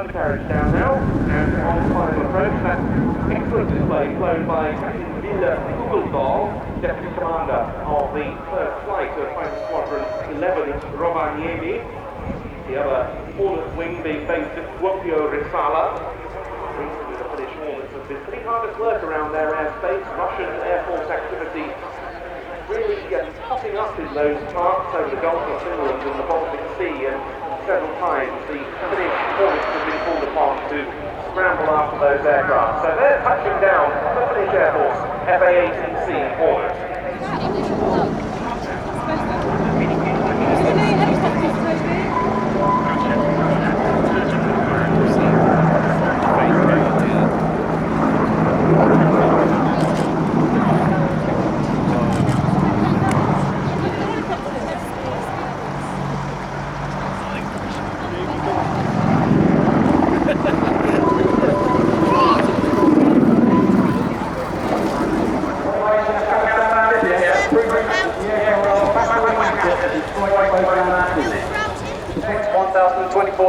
undercarriage down now, and on final approach, that excellent display flown by Captain Bolkow-Blohm, Deputy Commander of the first flight of Fighter Squadron 11 Rovaniemi, the other Hornet wing being based at Kuopio Risala. Recently the Finnish Hornets have been pretty hard at work around their airspace. Russian Air Force activity really popping up in those parts over the Gulf of Finland and the Baltic Sea, and several times the Finnish Hornets have been called upon to scramble after those aircraft. So they're touching down the Finnish Air Force A-18C Hornet.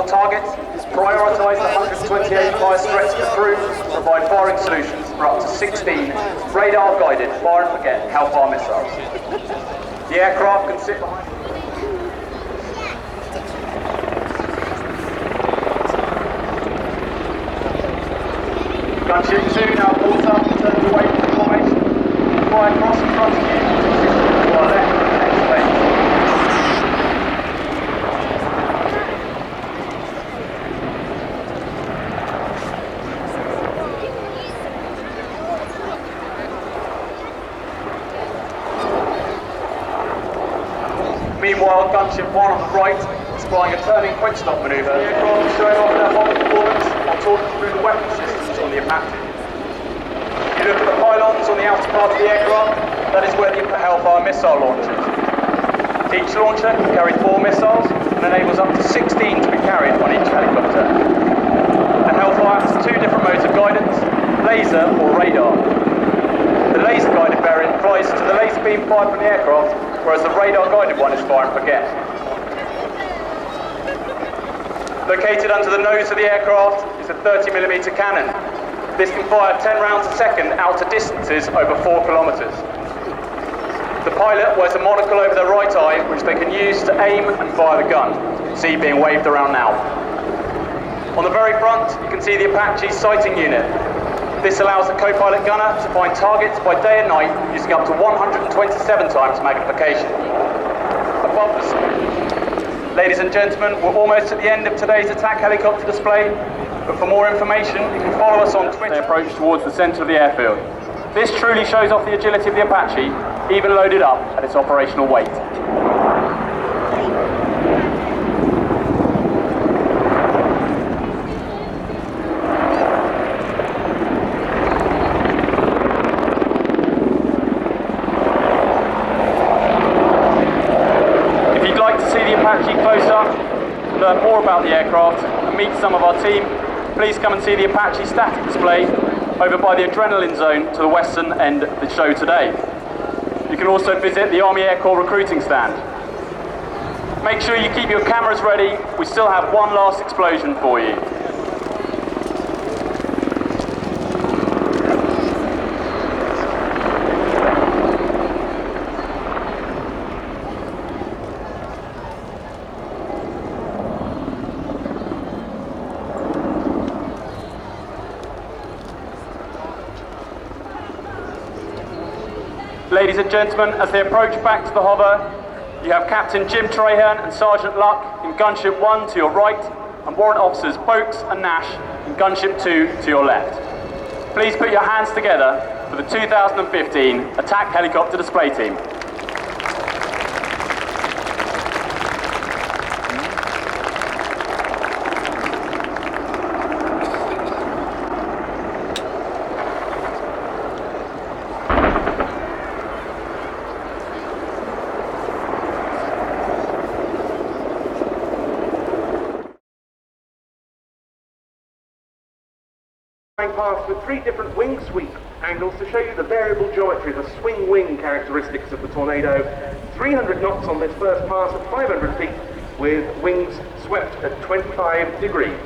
Targets, prioritise the 128 highest threats to crew, provide firing solutions for up to 16 radar-guided fire and forget Hellfire missiles. The aircraft can sit behind Gunship 2 now pulls up and turns away from the formation. Fly across in front of you to our left of the next phase. Meanwhile, Gunship 1 on the right is flying a turning quick stop manoeuvre. The aircraft is showing off their hot performance while talking through the weapon systems on the Apache. If you look at the pylons on the outer part of the aircraft, that is where the Hellfire missile launches. Each launcher can carry 4 missiles and enables up to 16 to be carried on each helicopter. The Hellfire has 2 different modes of guidance, laser or radar. The laser-guided variant flies to the laser beam fired from the aircraft, whereas the radar-guided one is fire and forget. Located under the nose of the aircraft is a 30mm cannon. This can fire 10 rounds a second out to distances over 4 kilometres. The pilot wears a monocle over their right eye, which they can use to aim and fire the gun. See being waved around now. On the very front, you can see the Apache's sighting unit. This allows the co-pilot gunner to find targets by day and night using up to 127 times magnification. Above the ladies and gentlemen, we're almost at the end of today's attack helicopter display, but for more information, you can follow us on Twitter. They approach towards the centre of the airfield. This truly shows off the agility of the Apache, even loaded up at its operational weight. Learn more about the aircraft and meet some of our team, please come and see the Apache static display over by the adrenaline zone to the western end of the show today. You can also visit the Army Air Corps recruiting stand. Make sure you keep your cameras ready, we still have one last explosion for you. Ladies and gentlemen, as they approach back to the hover, you have Captain Jim Traherne and Sergeant Luck in Gunship 1 to your right, and Warrant Officers Boakes and Nash in Gunship 2 to your left. Please put your hands together for the 2015 Attack Helicopter Display Team. Past with 3 different wing sweep angles to show you the variable geometry, the swing wing characteristics of the Tornado. 300 knots on this first pass at 500 feet with wings swept at 25 degrees.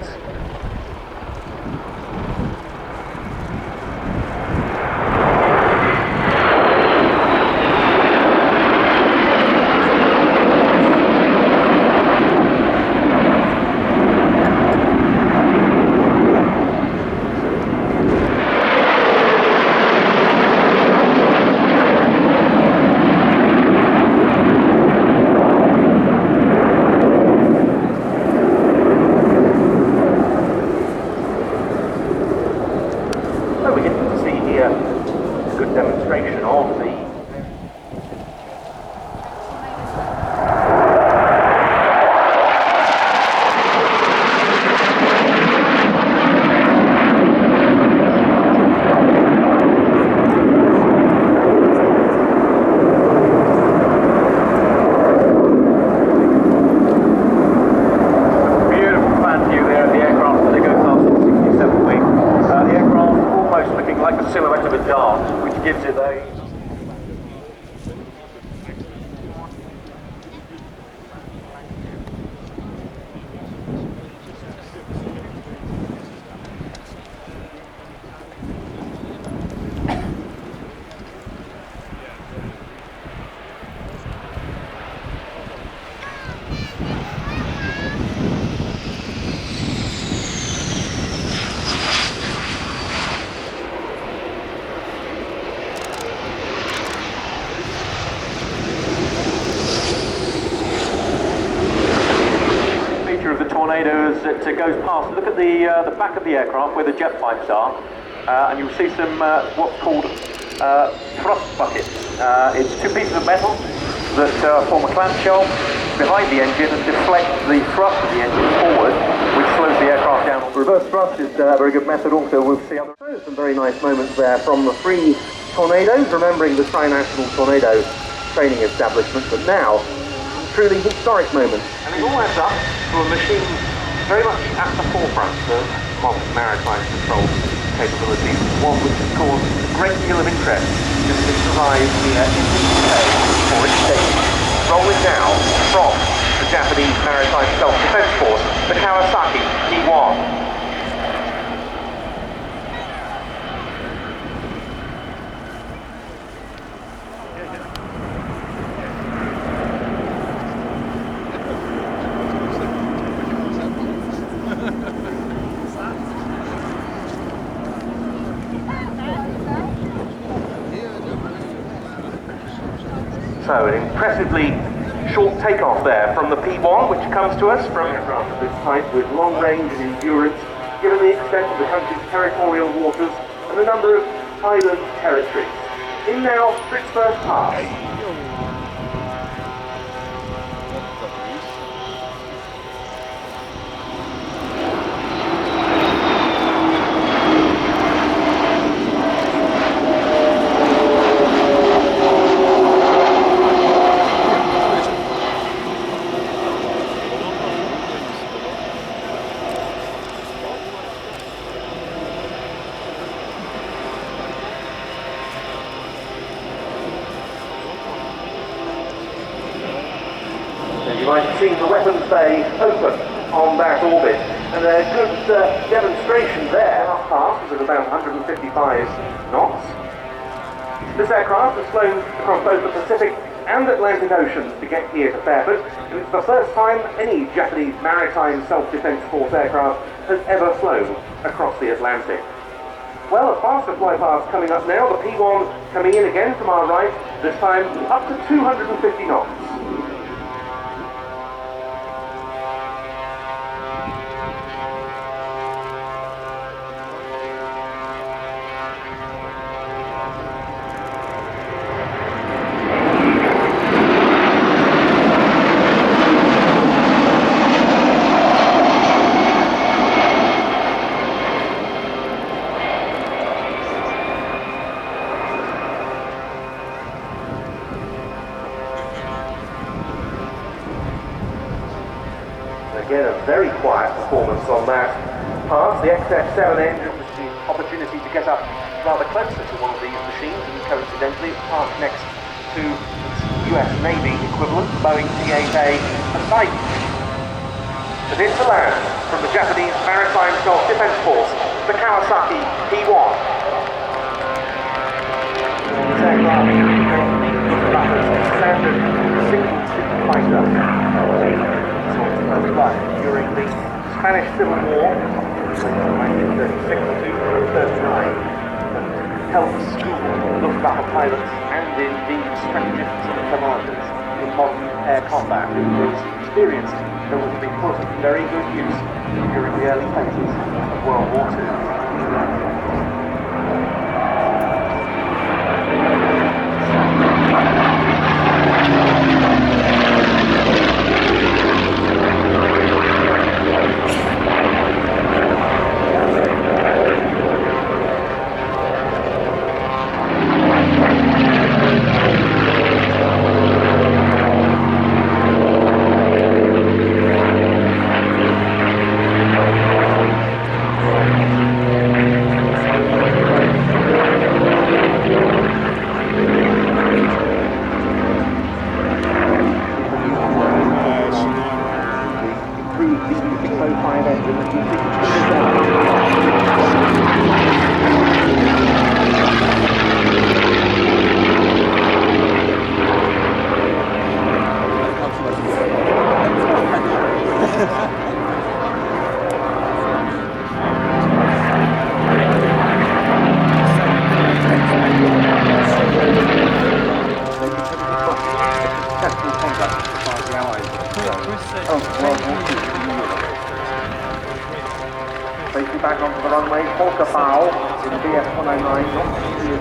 Tornado as it goes past. Look at the back of the aircraft where the jet pipes are, and you'll see some what's called thrust buckets. It's two pieces of metal that form a clamshell behind the engine and deflect the thrust of the engine forward, which slows the aircraft down. Reverse thrust is a very good method also. We'll see other... Some very nice moments there from the three Tornadoes, remembering the Tri-National Tornado training establishment, but now truly historic moments. And it all adds up to a machine very much at the forefront of modern maritime control capabilities, one which has caused a great deal of interest since it arrived here in the UK for its debut. Rolling now from the Japanese Maritime Self-Defense Force, the Kawasaki P-1. So an impressively short takeoff there from the P-1, which comes to us from aircraft of this type with long range and endurance, given the extent of the country's territorial waters and the number of island territories. In now for its first pass. You might have seen the weapons bay open on that orbit, and a good demonstration there. Last pass was at about 155 knots. This aircraft has flown across both the Pacific and Atlantic Oceans to get here to Fairford, and it's the first time any Japanese Maritime Self-Defense Force aircraft has ever flown across the Atlantic. Well, a faster flypast coming up now, the P-1 coming in again from our right, this time up to 250 knots. Again, a very quiet performance on that pass. The XF7 engine was the opportunity to get up rather closer to one of these machines, and coincidentally it's parked next to its US Navy equivalent, the Boeing P-8A Poseidon. But into land from the Japanese Maritime Self-Defense Force, the Kawasaki P-1. This aircraft is a standard single-seat fighter. During the Spanish Civil War, 1936 to 39, helped school Luftwaffe pilots and indeed strategists and commanders in modern air combat, whose experience that would be put to very good use during the early phases of World War II. Facing back onto the runway, quarter foul in Bf 109, not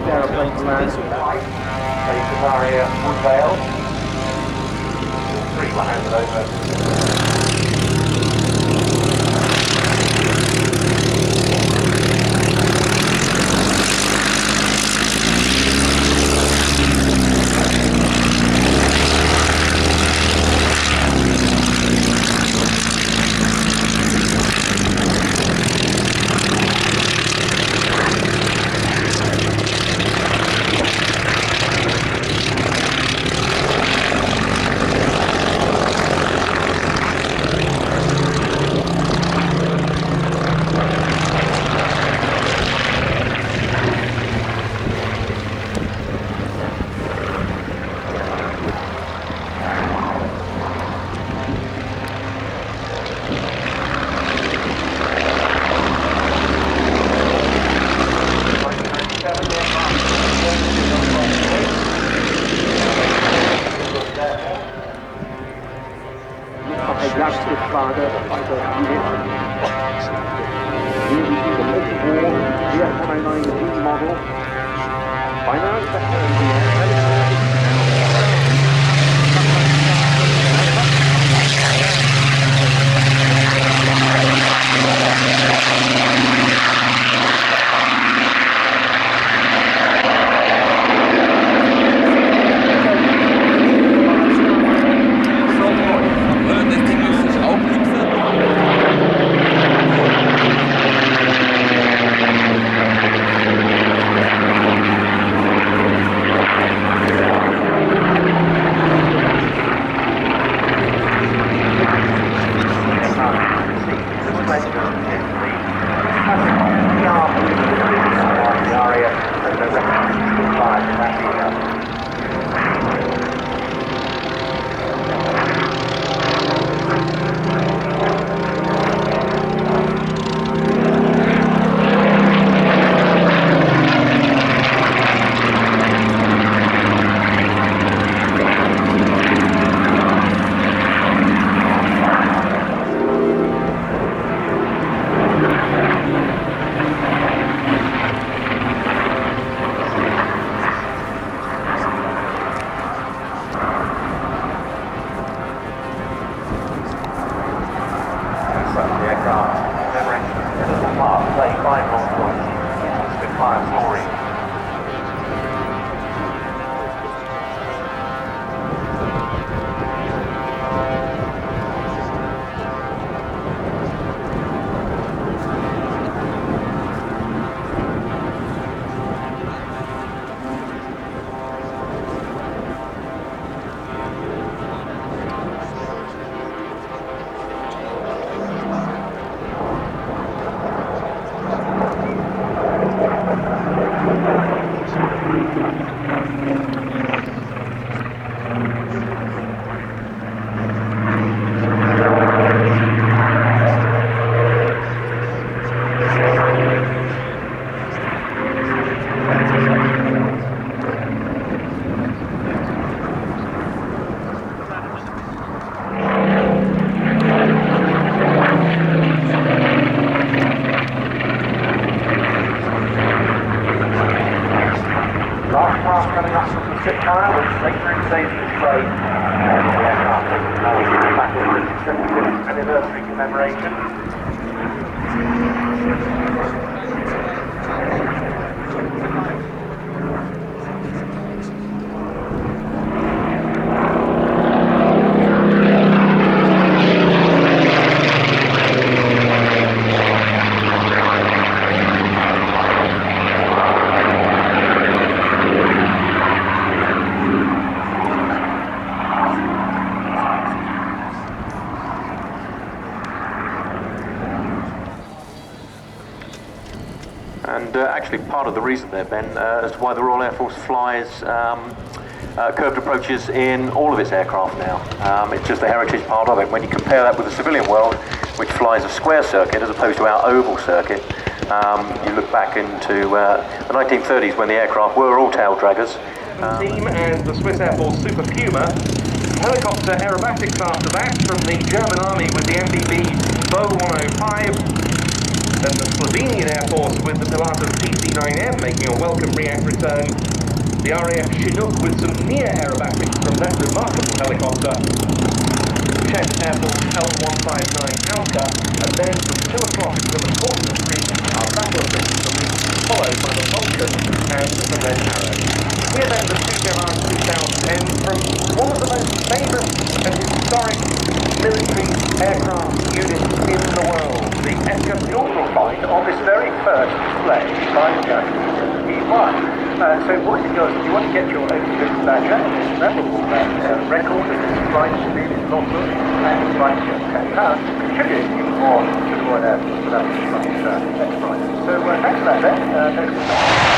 the aeroplane to land. Facing barrier, Woodvale. 3 will hand it over. Anniversary commemoration. Actually, part of the reason there, Ben, as to why the Royal Air Force flies curved approaches in all of its aircraft now. It's just the heritage part of it. When you compare that with the civilian world, which flies a square circuit as opposed to our oval circuit, you look back into the 1930s when the aircraft were all tail draggers. Team and the Swiss Air Force Super Puma. Helicopter aerobatics after that from the German Army with the MBB Bo 105. Then the Slovenian Air Force with the Pilatus PC-9M making a welcome RIAT return. The RAF Chinook with some near aerobatics from that remarkable helicopter. Czech Air Force L-159 Alka, and then from 2 o'clock until the quarter of 3, our battle of Bristol, followed by the Vulcan and the Red Arrow. Here then the two Mirage 2010 from one of the most famous and historic military aircraft units in the world, the You'll find on this very first display by the Japanese P-1. So what it does, if you want to get your own little badger, it's memorable record of this flight speed is not good, and it's like just £10, contributing on to the Royal Air Force without this much enterprise. So thanks for that then.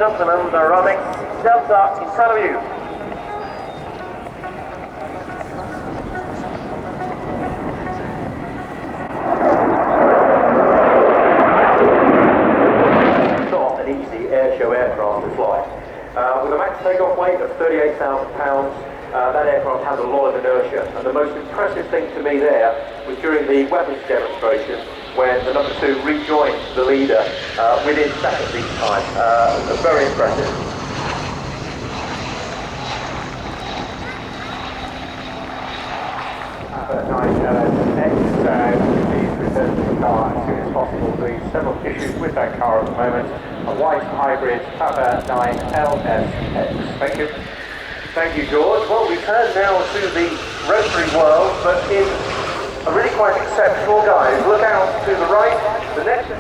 gentlemen, the Ramex Delta in front of you. Not an easy airshow aircraft to fly. With a max takeoff weight of 38,000 pounds, that aircraft has a lot of inertia. And the most impressive thing to me there was during the weapons demonstration when the number 2 rejoined the leader within seconds each time. Very impressive. Please return to the car as soon as possible. There are several issues with that car at the moment. A white hybrid Papa 9 LSX. Thank you. Thank you, George. Well, we turn now to the rotary world, but in a really quite exceptional guise. Look out to the right, the next...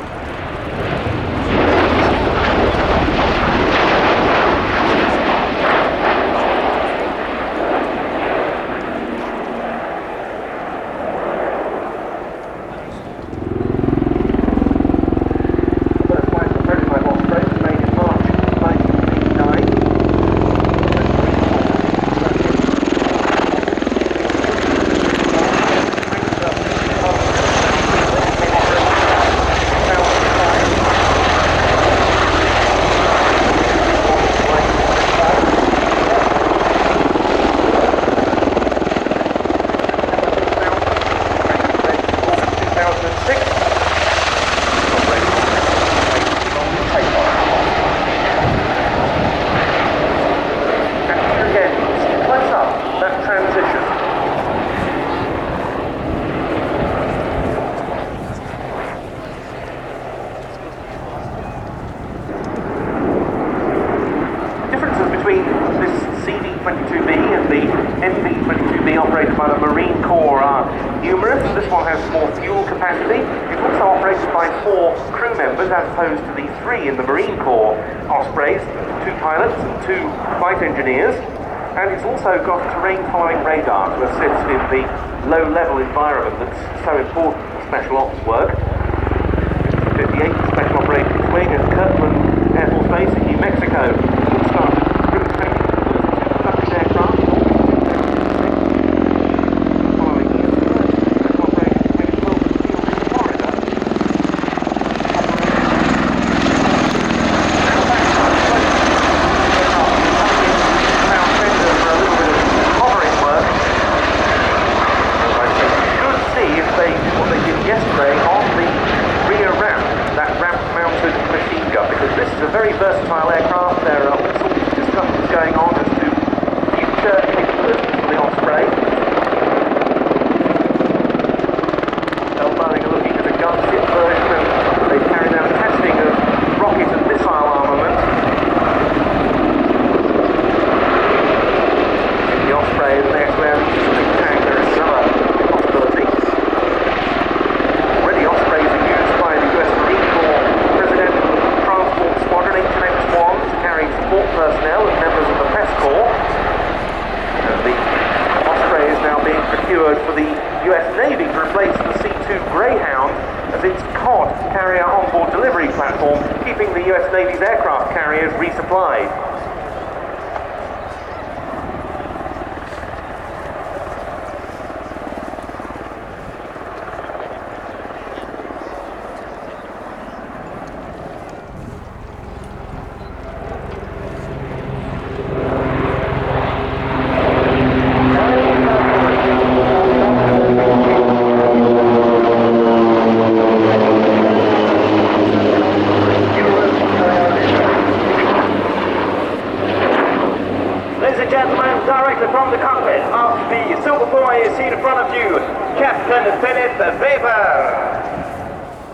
in the Marine Corps, Ospreys, 2 pilots and 2 flight engineers, and it's also got terrain-following radar to assist in the low-level environment that's so important for special ops work. 58 Special Operations Wing at Kirtland Air Force Base in New Mexico started crew training for the 2 Flugmuseum aircraft. Following the Special Operations Wing at Wilson Field in Florida. Yesterday on the rear ramp, that ramp-mounted machine gun, because this is a very versatile aircraft. There are all sorts of discussions going on as to future capabilities for the Osprey. Boeing are looking at a gunship version, and they've carried out testing of rocket and missile armament. The Osprey is next to our tanker is another possibility. Ospreys are used by the US Marine Corps Presidential Transport Squadron H-1 to carry support personnel and members of the press corps. And the Osprey is now being procured for the US Navy to replace the C-2 Greyhound as its COD carrier onboard delivery platform, keeping the US Navy's aircraft carriers resupplied.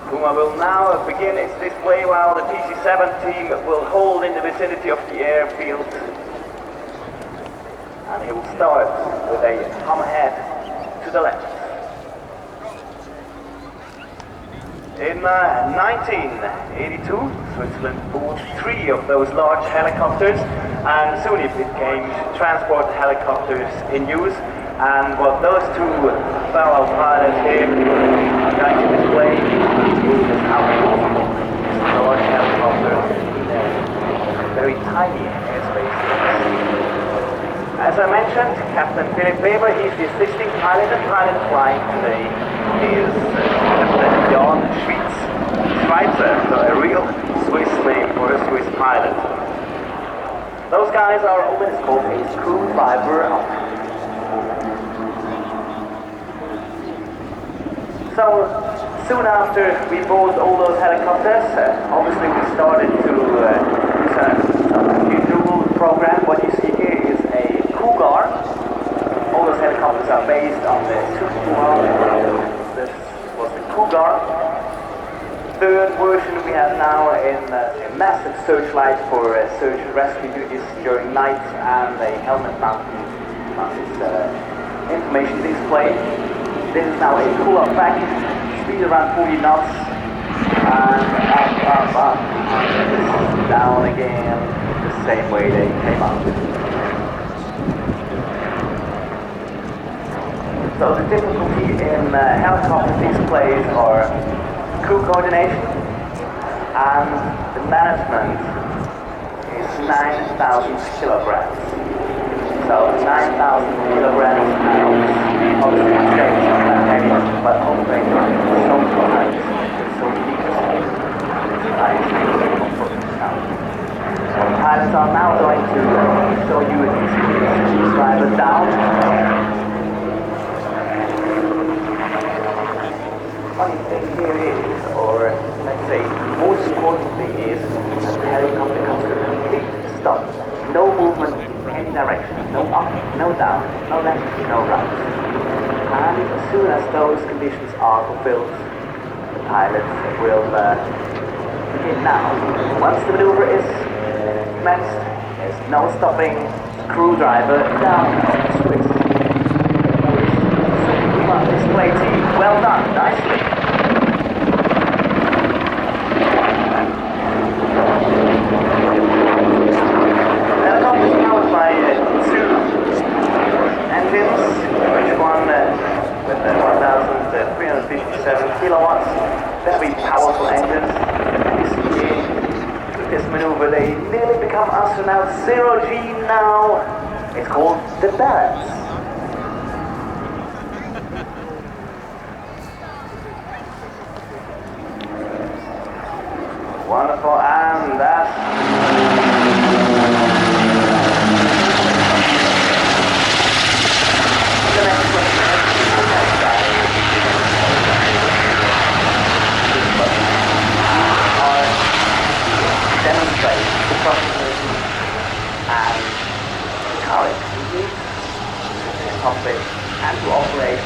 Puma will now begin its display while the PC-7 team will hold in the vicinity of the airfield. And he will start with a hammerhead to the left. In 1982, Switzerland bought 3 of those large helicopters, and soon it became transport helicopters in use. And what those 2 fellow pilots here are going to display is how powerful this large helicopter in a very tiny airspace is. As I mentioned, Captain Philip Weber, he's the assisting pilot, and pilot flying today is Captain Jan Schweitzer, so a real Swiss name for a Swiss pilot. Those guys are always called a screwdriver outfit. So, soon after we bought all those helicopters, obviously we started to use a new dual program. What you see here is a Cougar. All those helicopters are based on the Puma. This was the Cougar. Third version we have now in a massive searchlight for search and rescue duties during night, and a helmet-mounted information display. This is now a pull-up pack, speed around 40 knots, and up, down again, the same way they came out. So the difficulty in helicopter displays are crew coordination, and the management is 9,000 kilograms. So 9,000 kilograms and obviously the stage is not that heavy, but operating on so light, so deep, so the pilots are now going to show you a screwdriver down. Funny thing here is, or let's say, most important thing is that the helicopter comes to a complete stop. No movement in any direction. No up, no down, no left, no right. And as soon as those conditions are fulfilled, the pilot will begin now. Once the maneuver is commenced, there's no stopping. Screwdriver down, twist. Puma display team, well done, nicely. Helicopter is powered by two engines, which one with 1,357 kilowatts, very powerful engines. You see here, with this maneuver they nearly become astronauts. 0G now. It's called the Pilatus. Wonderful, and that's the next question. Demonstrate the profitability and how it can be used to accomplish and to operate.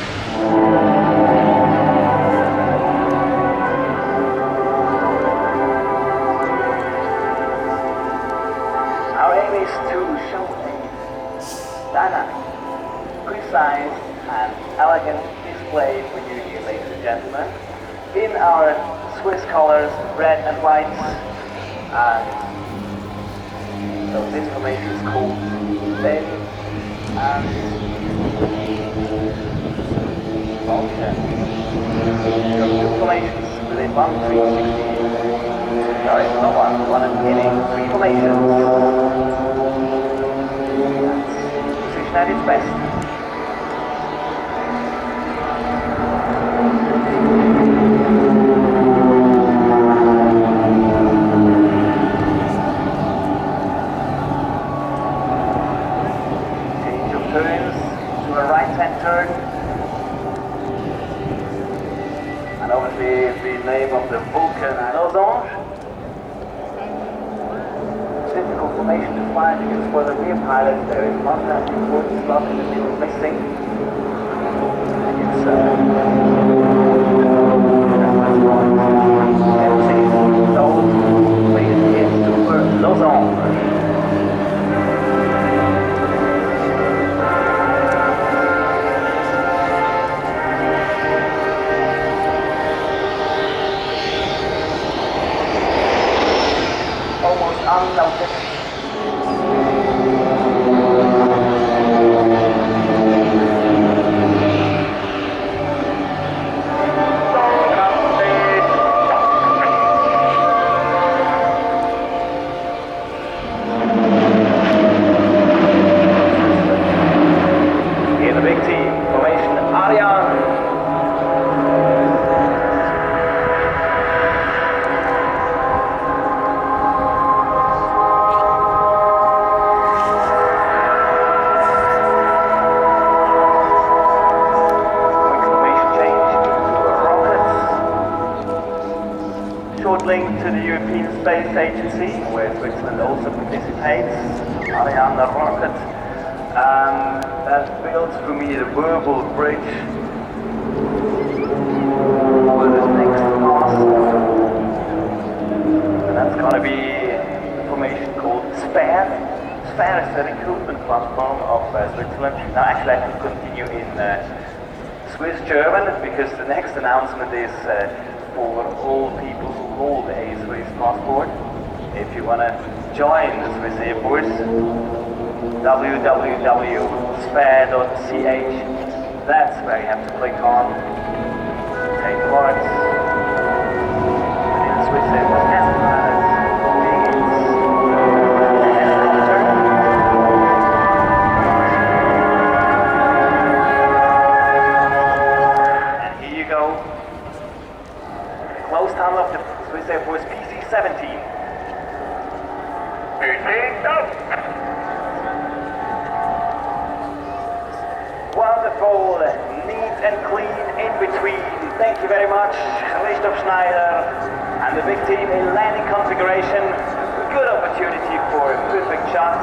Our aim is to show a dynamic, precise and elegant display for you here, ladies and gentlemen, in our Swiss colors, red and white. And so this formation is called Bf and Vulcan. So two formations within 1 360. Sorry, not one and beginning, 3 formations. Position at its best. Turn. And obviously the name of the Vulcan and Losange. Difficult formation to fly because for the rear pilot there is one landing wood slot in the middle missing. And it's empty. So please get to Losange. Unnoticed. Here the big team, formation RIAT. to the European Space Agency, where Switzerland also participates, Ariane rocket. That builds for me the verbal bridge for the next pass. And that's going to be a formation called SPARE. SPARE is the recruitment platform of Switzerland. Now actually I could continue in Swiss German, because the next announcement is for all people who hold a Swiss passport. If you want to join the Swiss Air Force, www.spare.ch, that's where you have to click on, take part in the Swiss Air Force Esplanade. And here you go, close tunnel of the Swiss Air Force PC-17. Wonderful, neat and clean in between. Thank you very much, Christoph Schneider and the big team in landing configuration. Good opportunity for a perfect shot.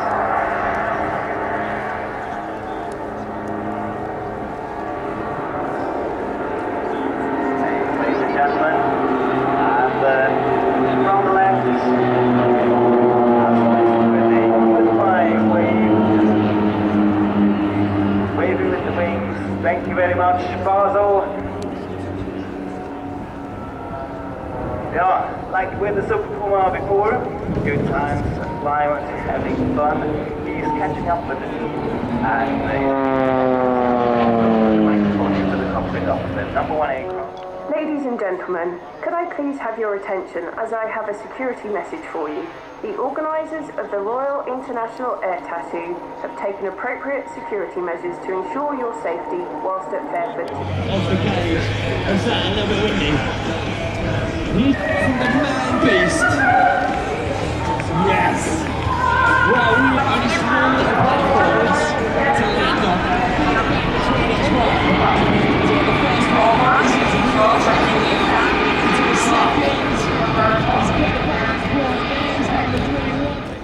Ladies and gentlemen, and from the left, waving with the wings. Thank you very much, Basel. Yeah, like with the Super Puma before, good times, flying, having fun. He's catching up with the team, and the microphone into the cockpit of the #1 aircraft. Ladies and gentlemen, could I please have your attention as I have a security message for you. The organisers of the Royal International Air Tattoo have taken appropriate security measures to ensure your safety whilst at Fairford. Off the cage. Was that a little bit windy? From the man beast. Yes. Well, we are only small little platforms to land on. Each one. So the first one is to cross into the second. Let's get the back one. There's number 21.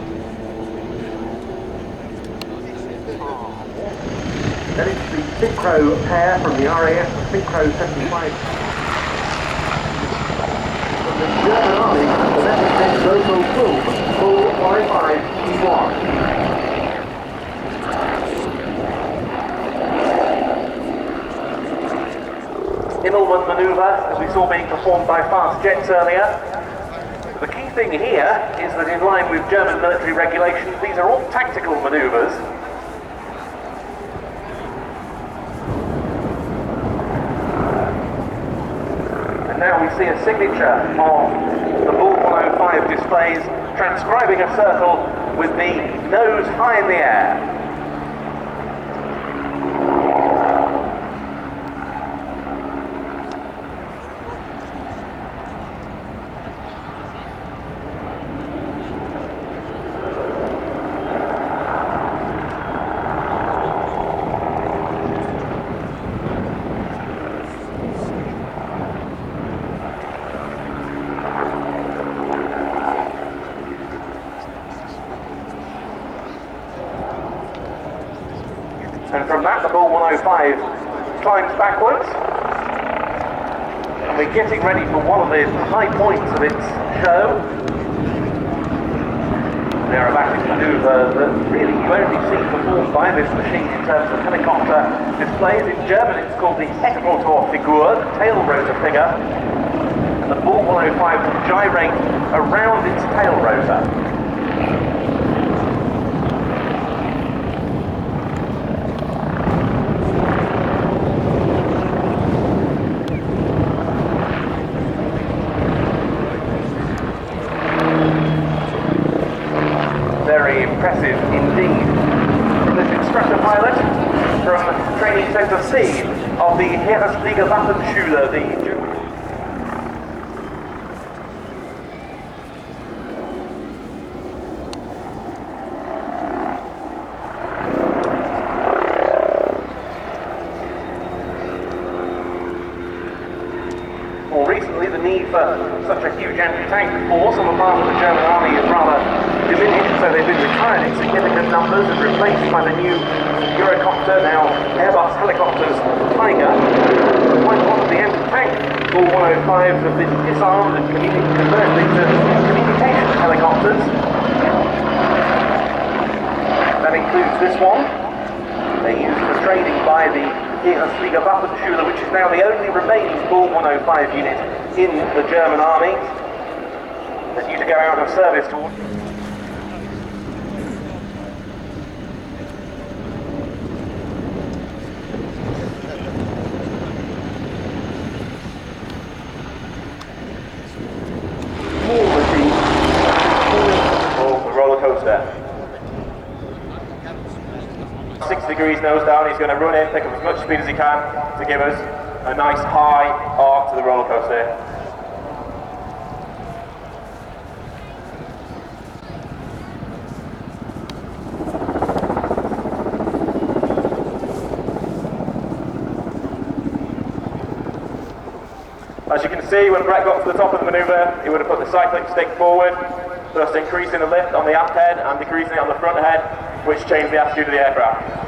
Then it's the Synchro pair from the RAF, Synchro 75. From the German Army, the Messerschmitt-Bolkow-Blohm, full 55 P-1. Immelman manoeuvre, as we saw being performed by fast jets earlier. The key thing here is that in line with German military regulations, these are all tactical manoeuvres. And now we see a signature of the Bull 105 displays, transcribing a circle with the nose high in the air. And from that, the Bull 105 climbs backwards. And we're getting ready for one of the high points of its show. The aerobatic manoeuvre that really you only see performed by this machine in terms of helicopter displays. In German, it's called the Heckrotorfigur, the tail rotor figure. And the Bull 105 will gyrate around its tail rotor. Very impressive indeed. From this instructor pilot from Training Center C of the Heeresflieger Waffenschule, the More recently, the need for such a huge gentry tank force on the part of the German army is rather diminished, so they've been retired in significant numbers and replaced by the new Eurocopter, now Airbus helicopters Tiger. Quite a lot of the anti-tank Bull 105s have been disarmed and converted into communication helicopters. That includes this one. They're used for training by the Heeresfliegerwaffenschule, which is now the only remaining Bull 105 unit in the German army. They're due to go out of service towards... the roller coaster. 6 degrees nose down, he's going to run in, pick up as much speed as he can to give us a nice high arc to the roller coaster. As you can see, when Brett got to the top of the manoeuvre, he would have put the cycling stick forward, thus increasing the lift on the aft head and decreasing it on the front head, which changed the attitude of the aircraft.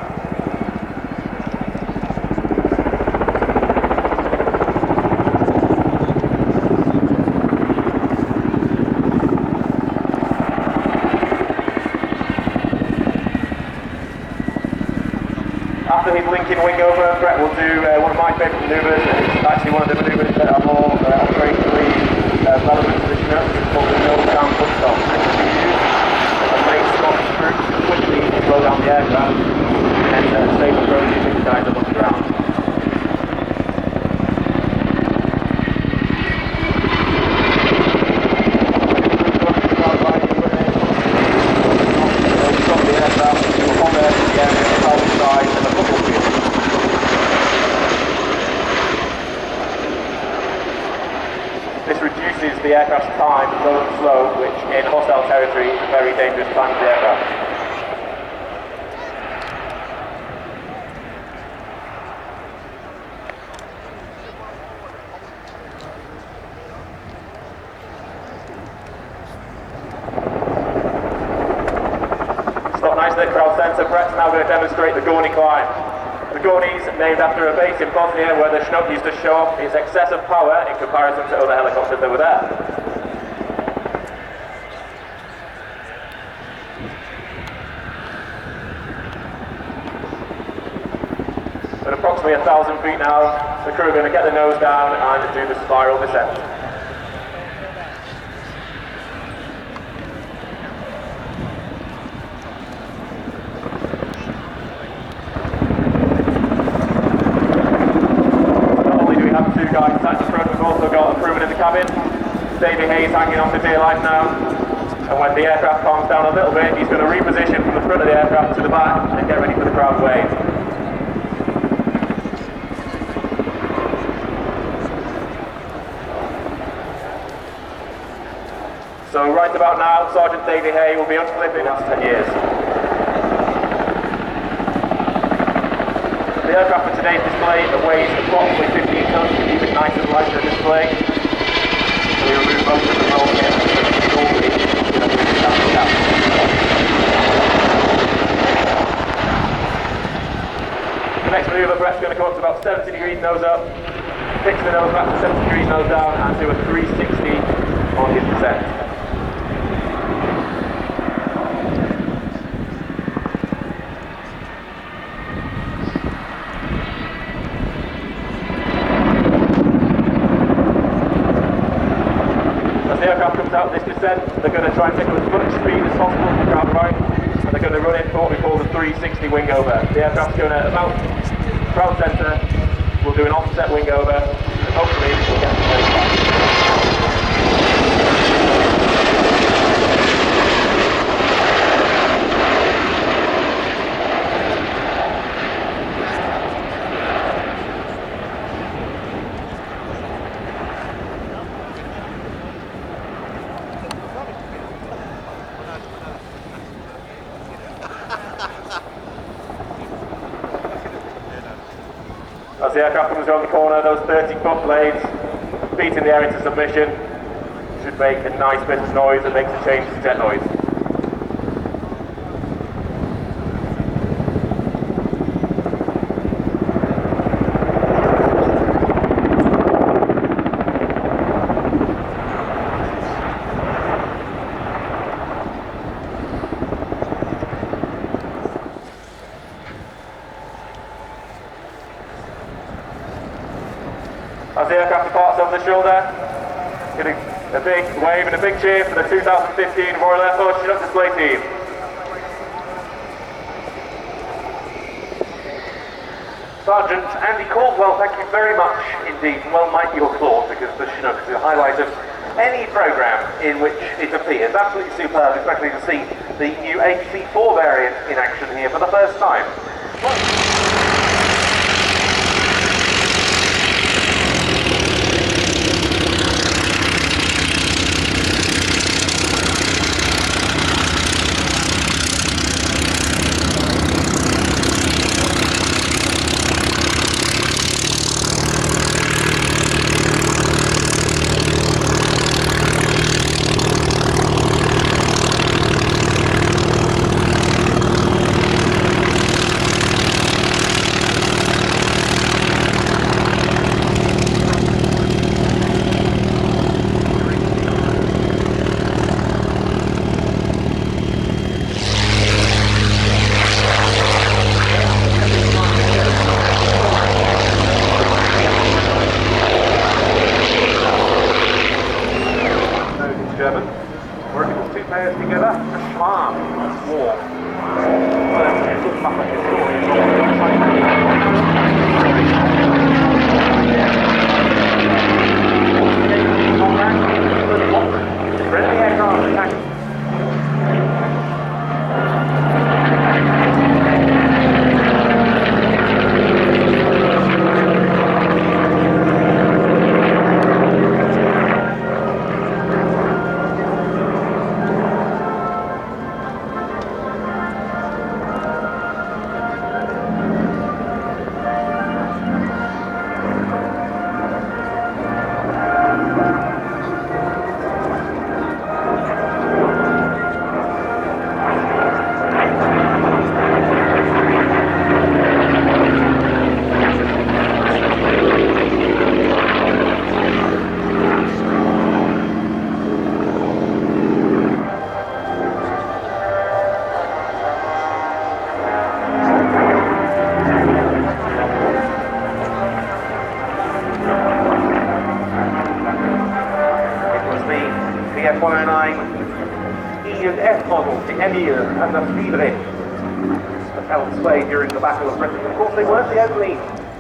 After his linking wing over, Brett will do one of my favourite manoeuvres, and it's actually one of the manoeuvres that are more operationally relevant to the Chinook. It's called the nose down foot stop. And makes Scottish troops quickly slow down the aircraft and save approach using the guys above the ground. This reduces the aircraft's time going slow, which in hostile territory is a very dangerous time for the aircraft. Stop nice at the crowd centre. Brett's now going to demonstrate the Gorney climb. The Gorney's named after a base in Bosnia where the Chinook used to show off its excessive power in comparison to other helicopters that were there. At approximately 1,000 feet now, the crew are going to get the nose down and do the spiral descent. Guys attached to front, we've also got a crewman in the cabin. Davey Hayes hanging on for dear life now. And when the aircraft calms down a little bit, he's going to reposition from the front of the aircraft to the back and get ready for the crowd wave. So right about now, Sergeant Davey Hay will be unflipping the last 10 years. The aircraft for today's display weighs approximately 15 tons, even nice and light for the display. So we remove most of the roll kit and normally going to move it down the cap. The next manoeuvre, Brett's going to come up to about 70 degrees nose up, fix the nose back to 70 degrees nose down and do a 360 on his descent. The aircraft comes out this descent, they're going to try and take up as much speed as possible from the ground right, and they're going to run in for what we call the 360 wing over. The aircraft's going to about ground centre, we'll do an offset wing over, and hopefully we'll get the place back. As the aircraft comes around the corner, those 30-foot blades beating the air into submission should make a nice bit of noise that makes a change to jet noise. As the aircraft departs over the shoulder, giving a big wave and a big cheer for the 2015 Royal Air Force Chinook display team. Sergeant Andy Caldwell, thank you very much indeed. Well might be your claws, because the Chinook is the highlight of any programme in which it appears. Absolutely superb, especially to see the new HC4 variant in action here for the first time. And the Friedrich that held sway during the Battle of Britain. Of course, they weren't the only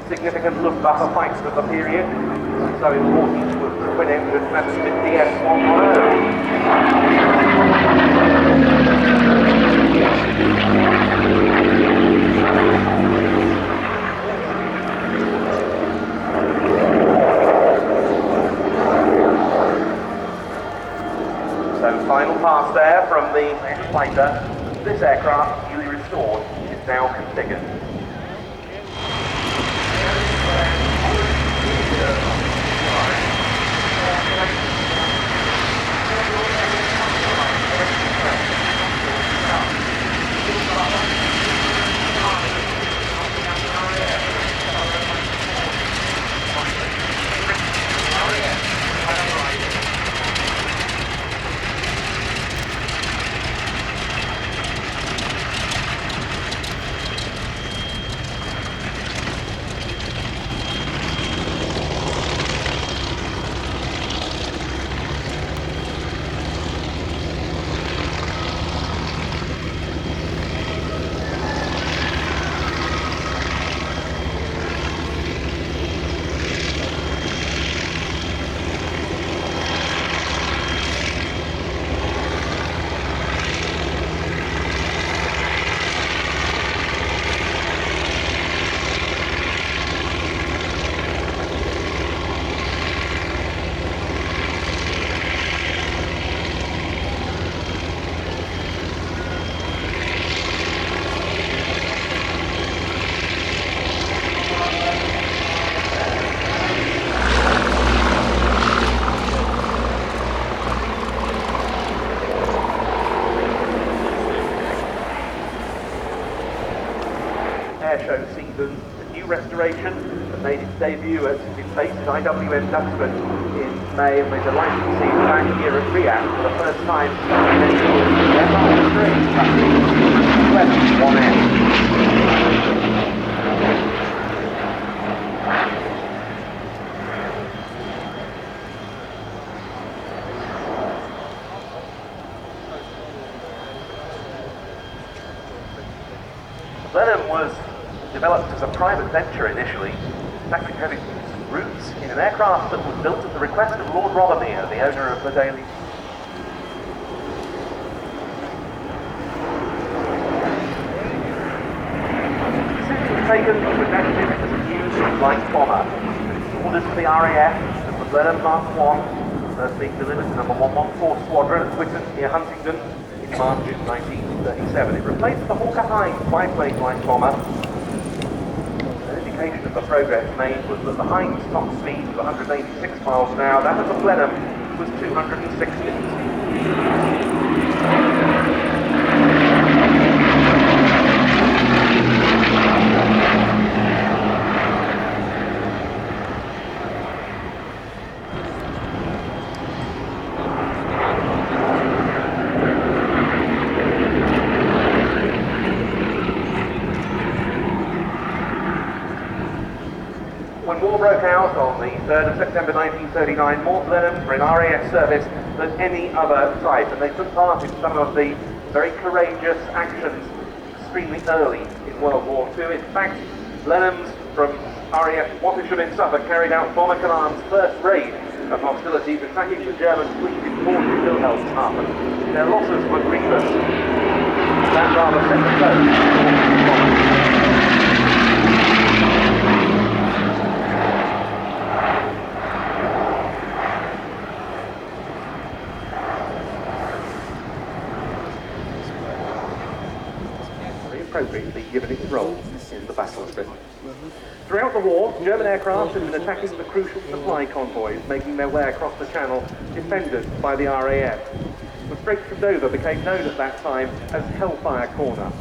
significant Luftwaffe fights of the period. So important was the twin-engine Messerschmitt Bf 110. So final pass there from the fighter. This aircraft, newly restored, is now configured. airshow season, a new restoration that made its debut at its base at IWM Duxford in May, and we're delighted to see it back here at RIAT for the first time in any years. Blenheim was developed as a private venture initially, actually having roots in an aircraft that was built at the request of Lord Rothermere, the owner of the Daily. The decision was taken to adapt it as a new light bomber. Orders for the RAF of the Blenheim Mark I, first being delivered to number 114 Squadron at Whitton near Huntingdon in March 1937. It replaced the Hawker Hines biplane light bomber. An indication of the progress made was that the Hines top speed was 186 miles an hour, that of the Blenheim was 260. When war broke out on the 3rd of September 1939, more Blenheims were in RAF service than any other type, and they took part in some of the very courageous actions extremely early in World War II. In fact, Blenheims from RAF Wattisham in Suffolk carried out Bomber Command's first raid of hostilities, attacking the German fleet in Port Wilhelmshaven. Their losses were grievous. That rather set the tone. Appropriately given its role in the Battle of Britain. Throughout the war, German aircraft had been attacking the crucial supply convoys making their way across the Channel, defended by the RAF. The Straits of Dover became known at that time as Hellfire Corner.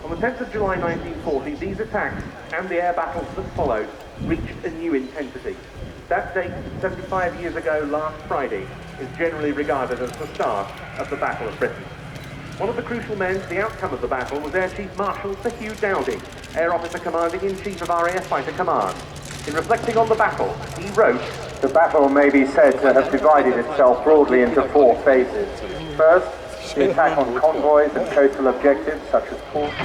On the 10th of July 1940, these attacks and the air battles that followed reached a new intensity. That date, 75 years ago last Friday, is generally regarded as the start of the Battle of Britain. One of the crucial men to the outcome of the battle was Air Chief Marshal Sir Hugh Dowding, Air Officer Commanding-in-Chief of RAF Fighter Command. In reflecting on the battle, he wrote, "The battle may be said to have divided itself broadly into four phases. First, the attack on convoys and coastal objectives such as ports.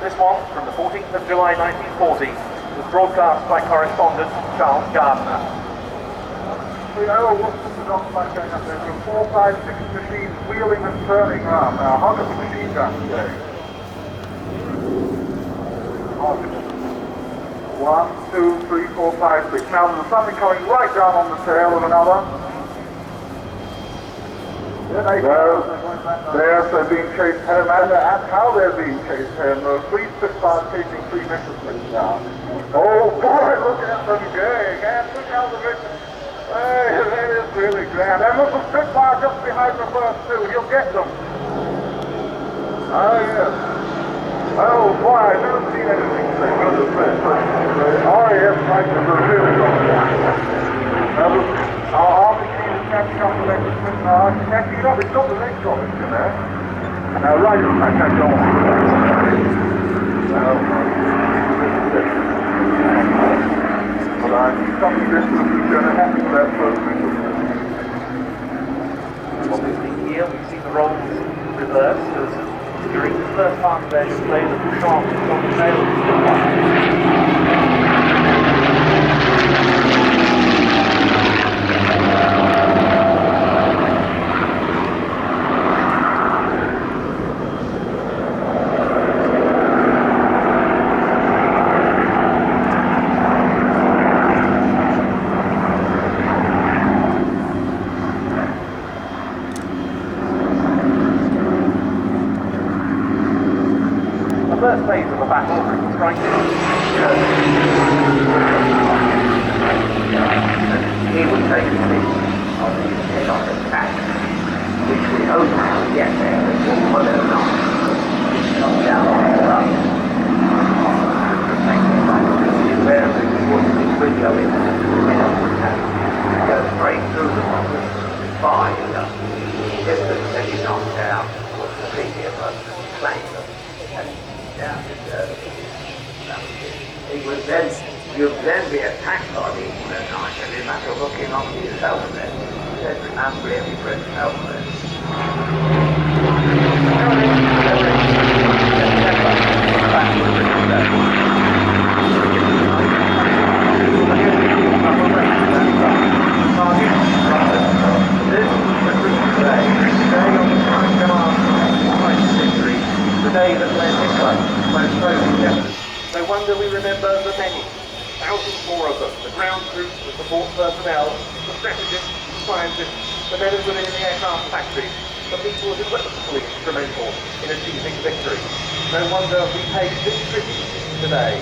This one, from the 14th of July 1940, was broadcast by correspondent Charles Gardner. We know what's the dock back going up there from 4, 5, 6 machines wheeling and turning around. Now, how does the machine gun go? 1, 2, 3, 4, 5, 6. Now there's something coming right down on the tail of another. There they go. Yes, they're being chased home, and how they're being chased home. There are 3 Spitfires chasing 3 Messerschmitts now. Oh boy, look at them going, and look how the Messerschmitt. Hey, that is really grand. And look, the Spitfire just behind the first 2. He'll get them. Oh yes. Oh boy, I've never seen anything so good as this. Oh yes, right, this is really good. Our army team is catching up the Messerschmitt now. It's catching it up, it's got the legs on it, you know. Now right, I catch on. But I think something different is going to happen to that first Messerschmitt. Obviously here we see the roles reversed as during the first part of their display the sharp on the tail of the Spitfire. First phase of the battle, striking. He would take the lead on the head-on attack, which we hope will get there before whether or not not down on the run. Where we would go in the head-on attack, go straight through the bombers, by the distance that he knocked down was completely above the plane. You'd then be attacked by the England knight and in matter of looking after yourself then. I'm really for yourself then. The day that led Hitler most closely. No wonder we remember the many, thousands more of them, the ground troops, the support personnel, the strategists, the scientists, the men and women in the aircraft factories, the people who were equally instrumental in achieving victory. No wonder we pay this tribute today.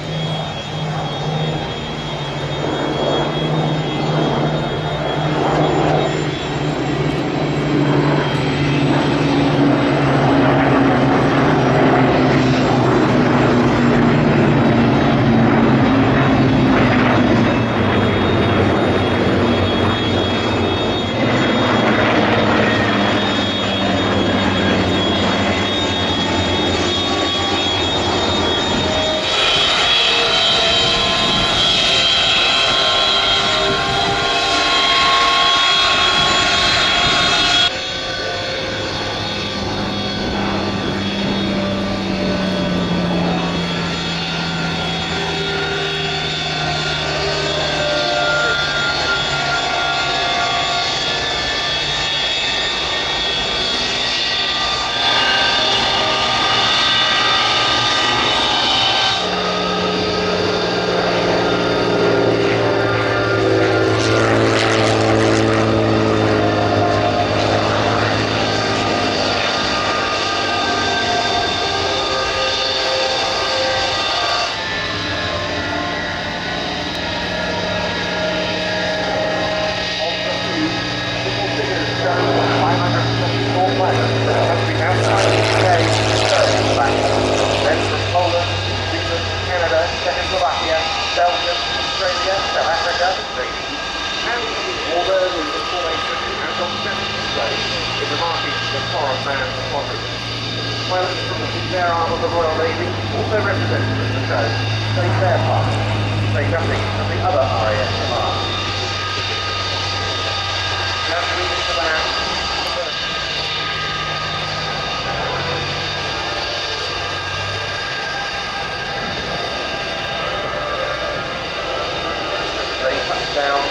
Pilots from the Finnish Air Arm of the Royal Navy, also represented at the show, played their part, say nothing of the other RIAT command. Now moving to the hand. down.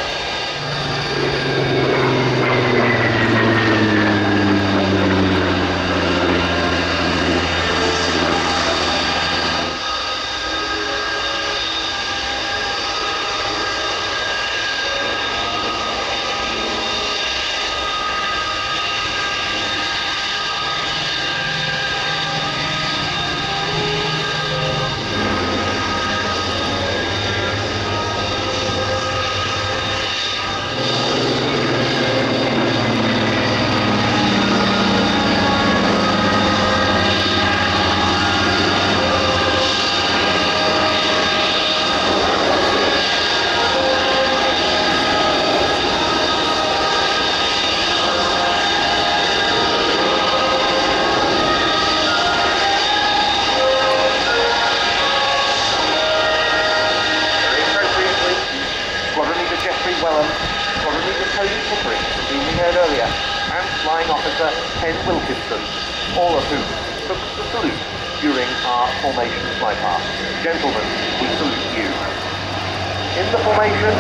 All of whom took the salute during our formation flypast. Gentlemen, we salute you. In the formation,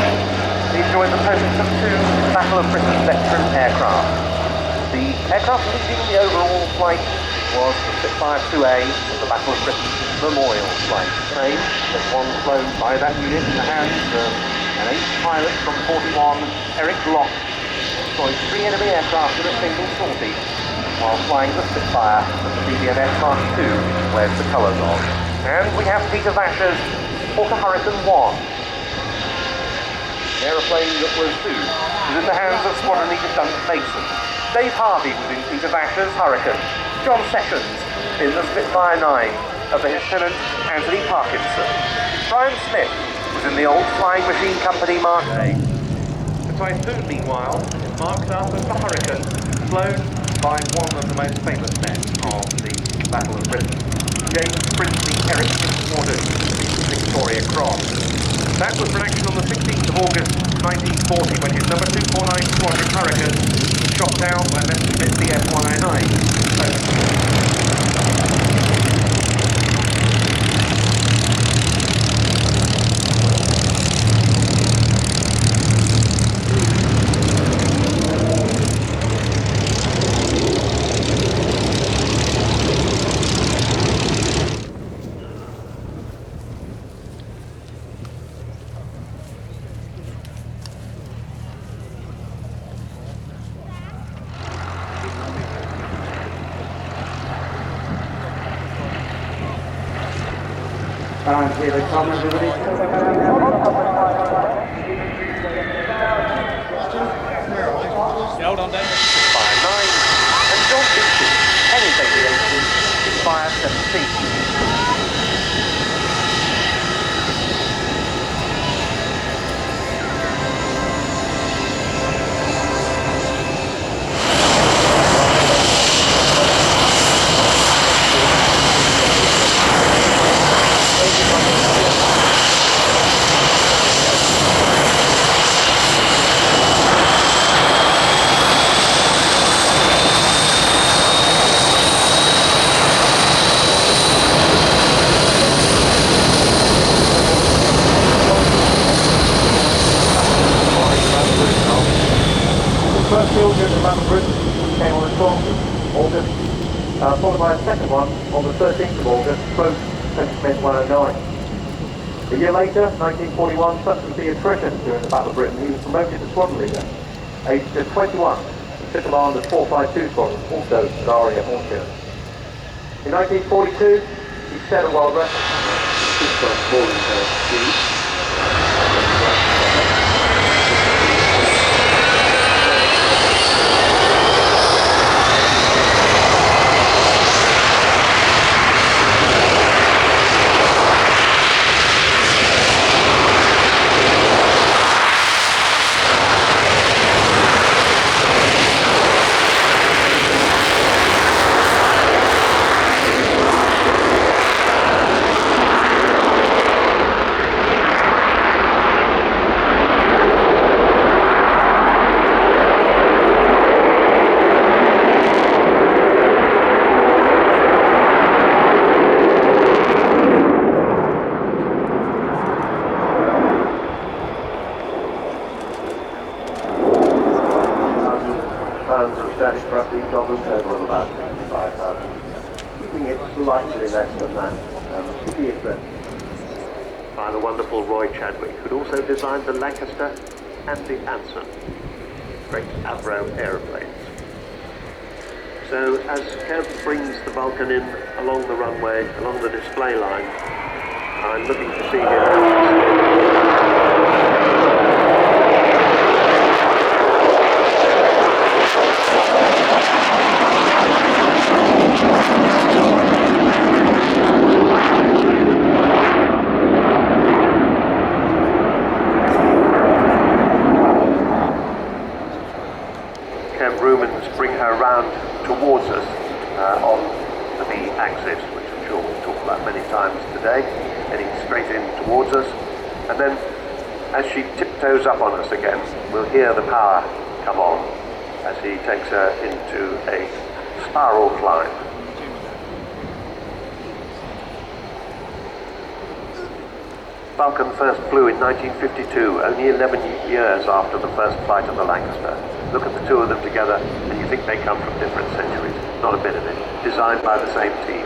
we enjoyed the presence of two Battle of Britain veteran aircraft. The aircraft leading the overall flight was the Spitfire 2A of the Battle of Britain Memorial Flight. Train that one flown by that unit in the hands of an ace pilot from 41, Eric Block, destroyed 3 enemy aircraft in a single sortie, while flying the Spitfire that the BDNF Mark II wears the colours of. And we have Peter Vasher's Hawker Hurricane 1. The aeroplane that was in the hands of Squadron Leader Duncan Mason. Dave Harvey was in Peter Vasher's Hurricane. John Sessions in the Spitfire 9 of the Lieutenant Anthony Parkinson. Brian Smith was in the old Flying Machine Company Mark A. The Typhoon, meanwhile, is marked up as the Hurricane, flown by one of the most famous men of the Battle of Britain, James Princely Ericsson Warden, the Victoria Cross. That was for action on the 16th of August 1940 when his number 249 Squadron Hurricane was shot down by Messerschmitt Bf 109. And here they come, everybody. Hold on, Dan. Spitfire 9, and John Beatty, Henry's Aviation, Spitfire 17. First field during the Battle of Britain came on the 12th of August, followed by a second one on the 13th of August, close to Messerschmitt 109. A year later, 1941, such was the attrition during the Battle of Britain, he was promoted to squadron leader, aged 21, to command the 452 Squadron, also at RIAT Hornet. In 1942, he set a world record. less than that. By the wonderful Roy Chadwick, who also designed the Lancaster and the Anson, great Avro aeroplanes. So as Kev brings the Vulcan in along the runway, along the display line, I'm looking to see him. Bring her round towards us on the axis, which I'm sure we'll talk about many times today, heading straight in towards us, and then as she tiptoes up on us again, we'll hear the power come on as he takes her into a spiral climb. Vulcan first flew in 1952, only 11 years after the first flight of the Lancaster. Look at the two of them together and you think they come from different centuries. Not a bit of it. Designed by the same team.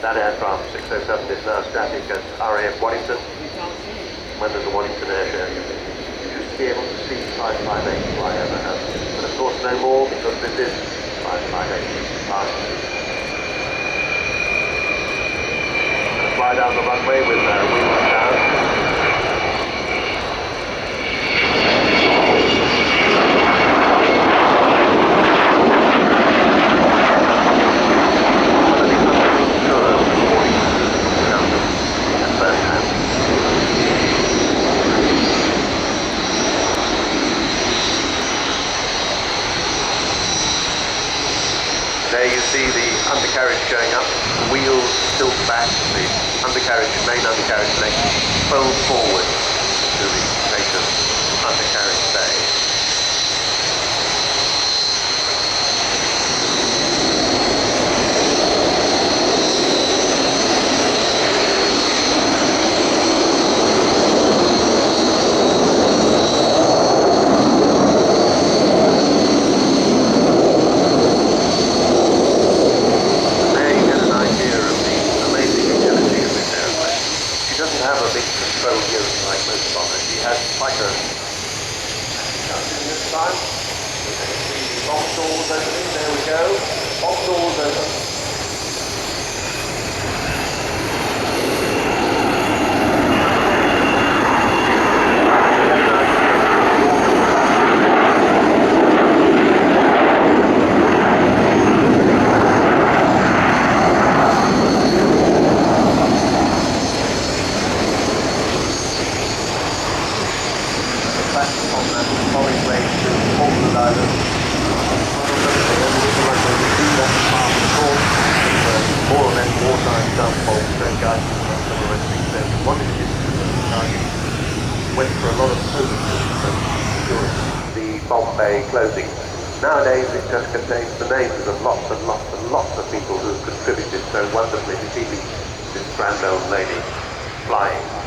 That aircraft, 607, is now static at RIAT Wellington. When there's a Wellington air show, you used to be able to see 558 fly overhead. But of course no more, because this is 558. Fly down the runway with wheels down. There you see the undercarriage going up, the wheels tilt back, the undercarriage, main undercarriage leg fold forward to the native undercarriage bay. Nowadays it just contains the names of lots and lots and lots of people who have contributed so wonderfully to keeping this grand old lady flying.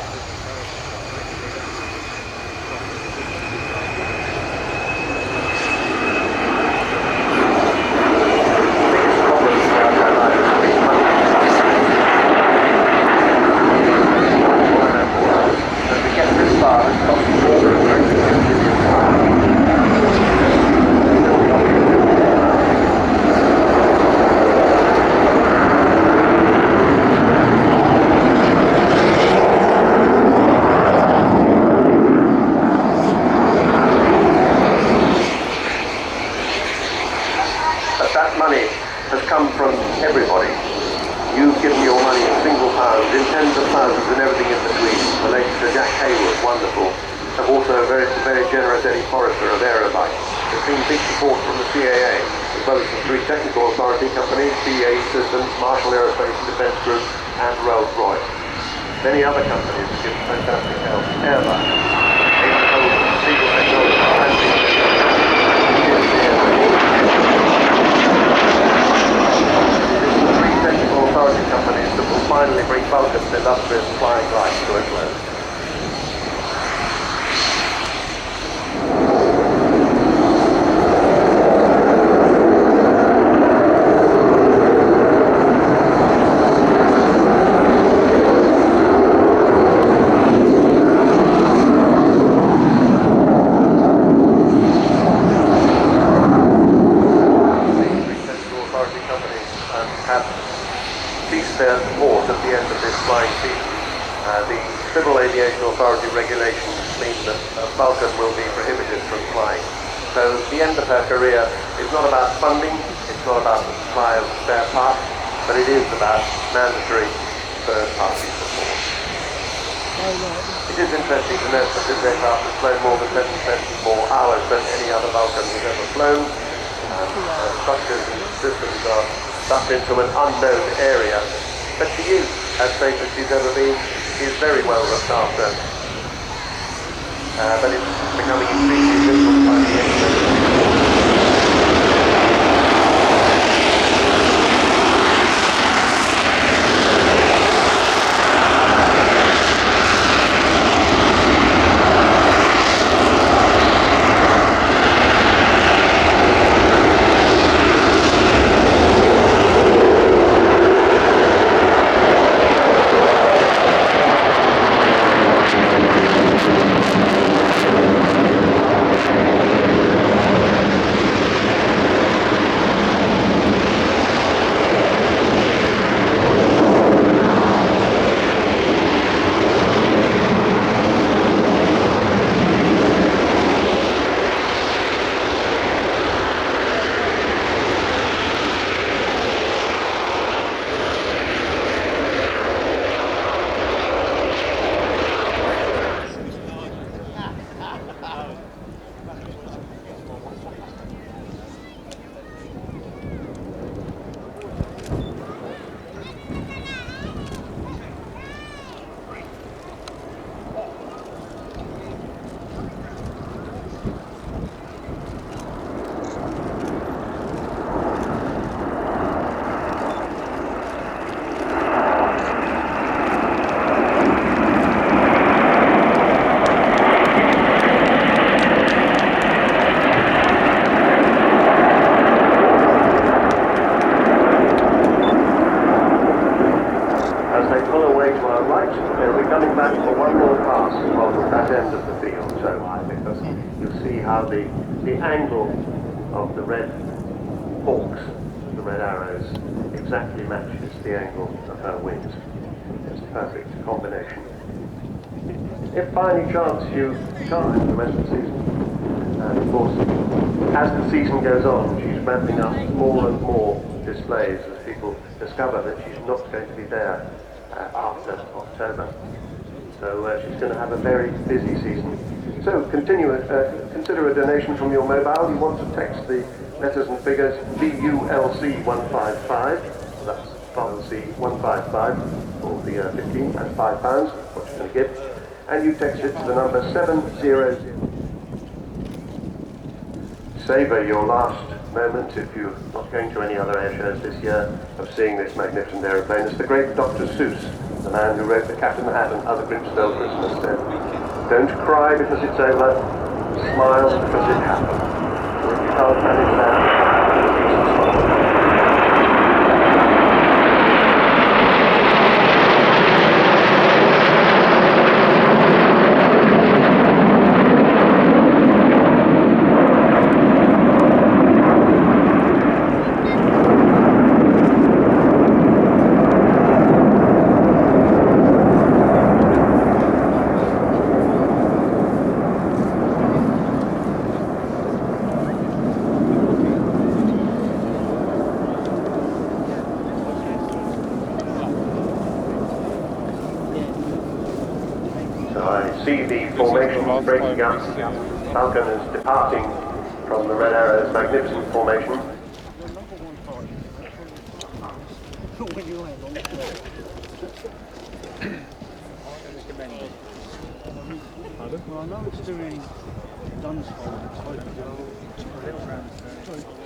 And Rolls-Royce. Many other companies have given fantastic help. Airbus, single technology, three technical authority companies that will finally bring Vulcan's illustrious flying life to a close. Her career is not about funding, it's not about the supply of spare parts, but it is about mandatory third-party support. It is interesting to note that this aircraft has flown more than 10% more hours than any other Vulcan has ever flown. Structures and systems are stuck into an unknown area, but she is as safe as she's ever been. She is very well looked after, but it's becoming increasingly difficult by the end. The angle of the red forks, the red arrows, exactly matches the angle of her wings. It's a perfect combination. If by any chance you can't the rest of the season, and of course, as the season goes on, she's ramping up more and more displays as people discover that she's not going to be there after October. So she's going to have a very busy season. So consider a donation from your mobile. You want to text the letters and figures BULC 155. That's BULC 155 for the 15. That's £5. What you're going to give, and you text it to the number 700. savour your last moment, if you're not going to any other air shows this year, of seeing this magnificent aeroplane. It's the great Dr. Seuss, the man who wrote The Cat in the Hat and Other Grinch Stole Christmas, said, "Don't cry because it's over, smile because it happened. Or if you can't manage that, see the formation breaking up. Falcon is departing from the Red Arrow's magnificent formation.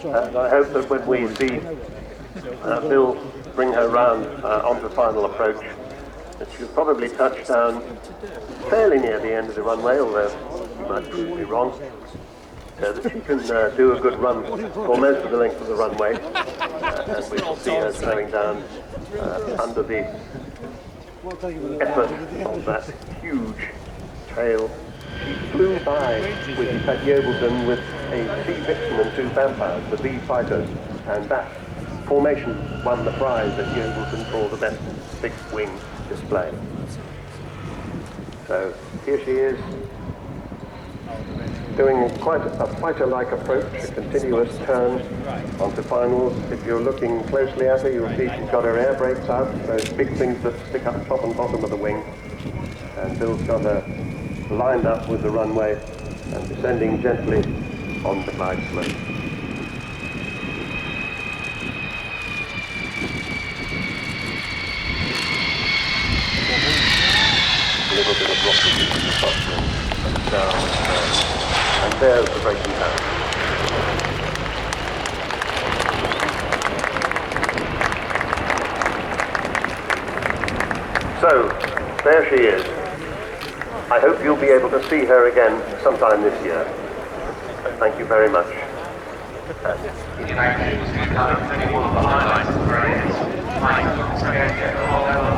And I hope that when we see Bill bring her round onto final approach, that she'll probably touch down fairly near the end of the runway, although you might prove me wrong, so that she can do a good run for most of the length of the runway, and we will see her slowing down under the effort of that huge tail. She flew by with at Yeovilton with a C Vixen and 2 Vampires, the V fighters, and that formation won the prize at Yeovilton for the best fixed wing display. So here she is, doing quite a fighter-like approach, a continuous turn onto finals. If you're looking closely at her, you'll see she's got her air brakes out, those big things that stick up top and bottom of the wing. And Bill's got her lined up with the runway and descending gently on the glide slope. A little bit of rocking in the top and down and there's the braking down. So, there she is. I hope you'll be able to see her again sometime this year. Thank you very much. In United States, one of the highlights of the race,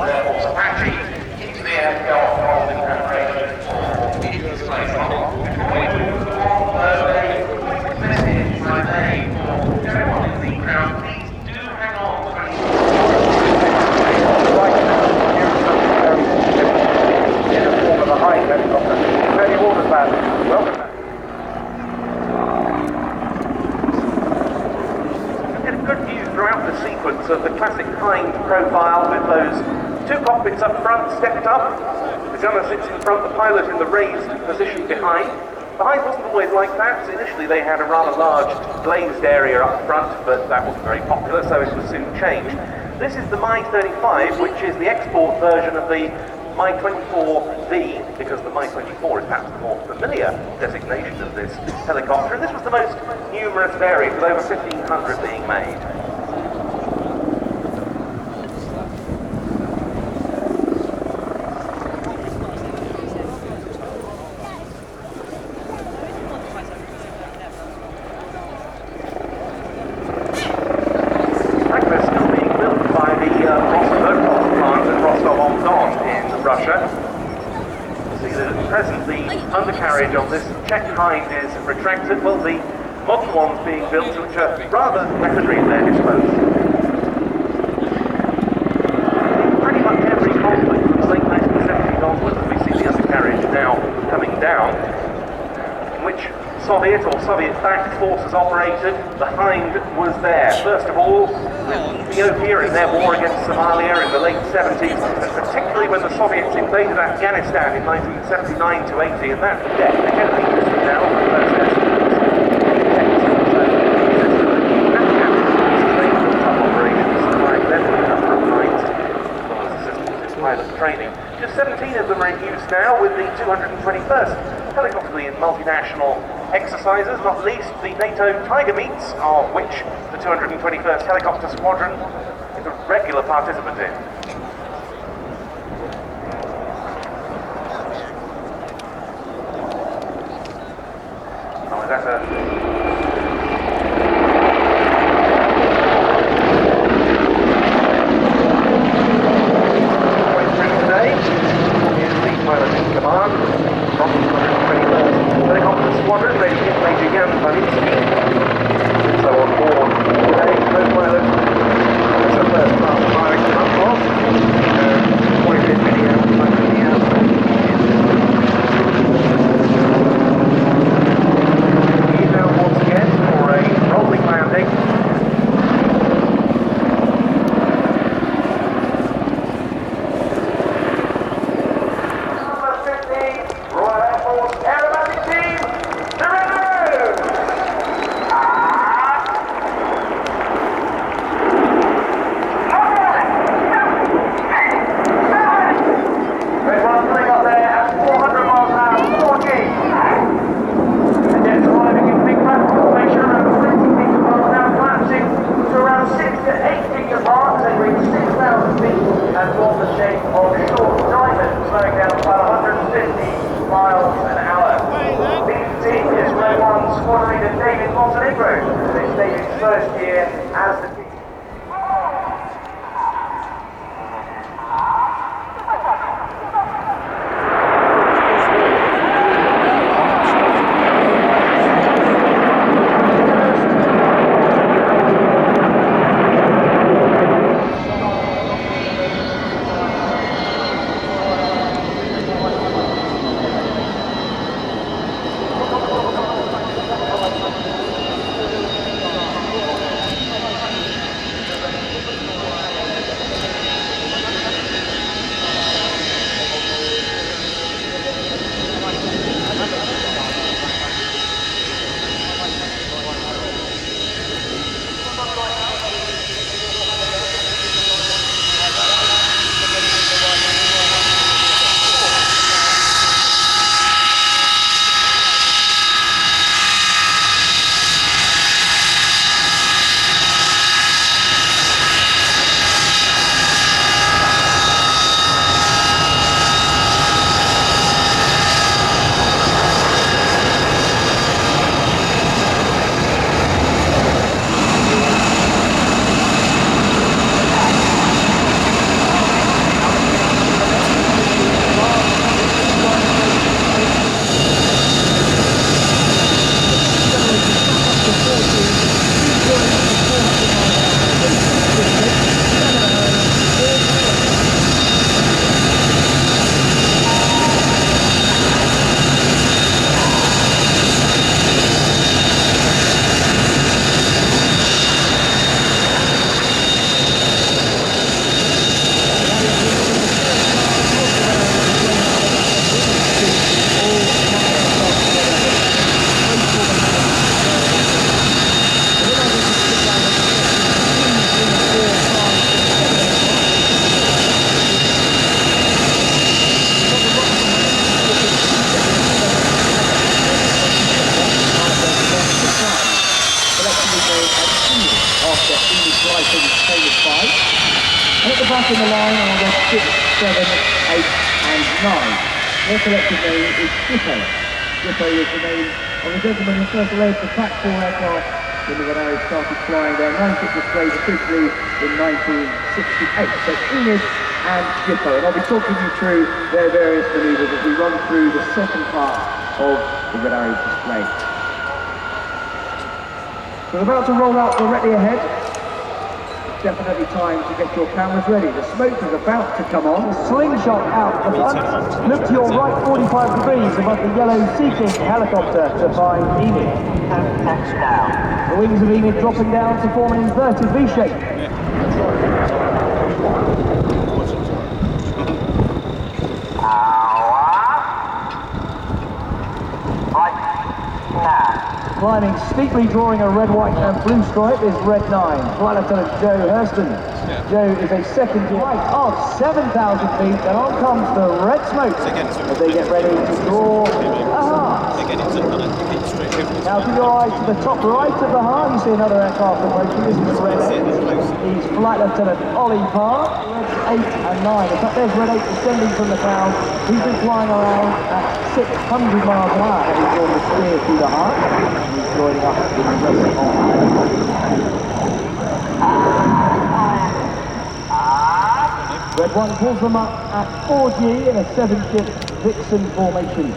Air Force Apache, into the air to go off holding preparation for its display model. Before we move on, a message I made for everyone in the crowd, please do hang on to any in the form of a high helicopter. Ready orders back. Welcome back. Good view throughout the sequence of the classic Hind profile with those 2 cockpits up front, stepped up. The gunner sits in front, the pilot in the raised position behind. The Hind wasn't always like that. Initially they had a rather large glazed area up front, but that wasn't very popular, so it was soon changed. This is the Mi-35, which is the export version of the Mi-24V, because the Mi-24 is perhaps the more familiar designation of this helicopter, and this was the most numerous variant, with over 1,500 being made. Undercarriage on this Czech Hind is retracted. Well, the modern ones being built, which are rather weaponry at their disposal. Pretty much every conflict from the late 1970s onwards, we see the undercarriage now coming down, in which Soviet or Soviet-backed forces operated. The Hind was there. First of all, with Ethiopia in their war against Somalia in the late 70s, and particularly when the Soviets invaded Afghanistan in 1979 to 80, and that death, again, I think this is now the first operations, like them a number of times, as well as assistance in pilot training. Just 17 of them are in use now with the 221st Helicopter in multinational exercises, not least the NATO Tiger Meets, of which the 221st Helicopter Squadron is a regular participant in. Oh, that's a... Squadron, ready to get Major Jan Valinski. So on board today, co-pilot, that's the first class firing up off. 45 video, He's now once again for a rolling landing. Royal Air Force Aerobatic Team. First year as the team. back in the line are the 6, 7, 8 and 9. Their collective name is Dippo. Dippo is the name of the gentleman who first led the Pac 4 aircraft when the Ramex started flying their 9-foot displays officially in 1968. So Enid and Dippo, and I'll be talking you through their various manoeuvres as we run through the second part of the Ramex display. We're about to roll out directly ahead. Definitely time to get your cameras ready. The smoke is about to come on. Slingshot out the front. Look to your right 45 degrees above the yellow Sea King helicopter to find Enid. And touchdown. The wings of Enid dropping down to form an inverted V shape. Climbing steeply, drawing a red, white and blue stripe is Red 9, Pilatus Joe Hurston. Joe is a second right of 7,000 feet, and on comes the red smoke as they get ready to draw a heart. Now to your eyes, to the top right of the heart, you see another aircraft approaching. This is Red 8. He's Flight Lieutenant Ollie Parr. Reds 8 and 9. In fact, there's Red 8 descending from the cloud. He's been flying around at 600 miles an hour, having drawn the spear through the heart. He's joining up with the rest of Red 1 pulls them up at 4G in a 7-ship Vixen formation.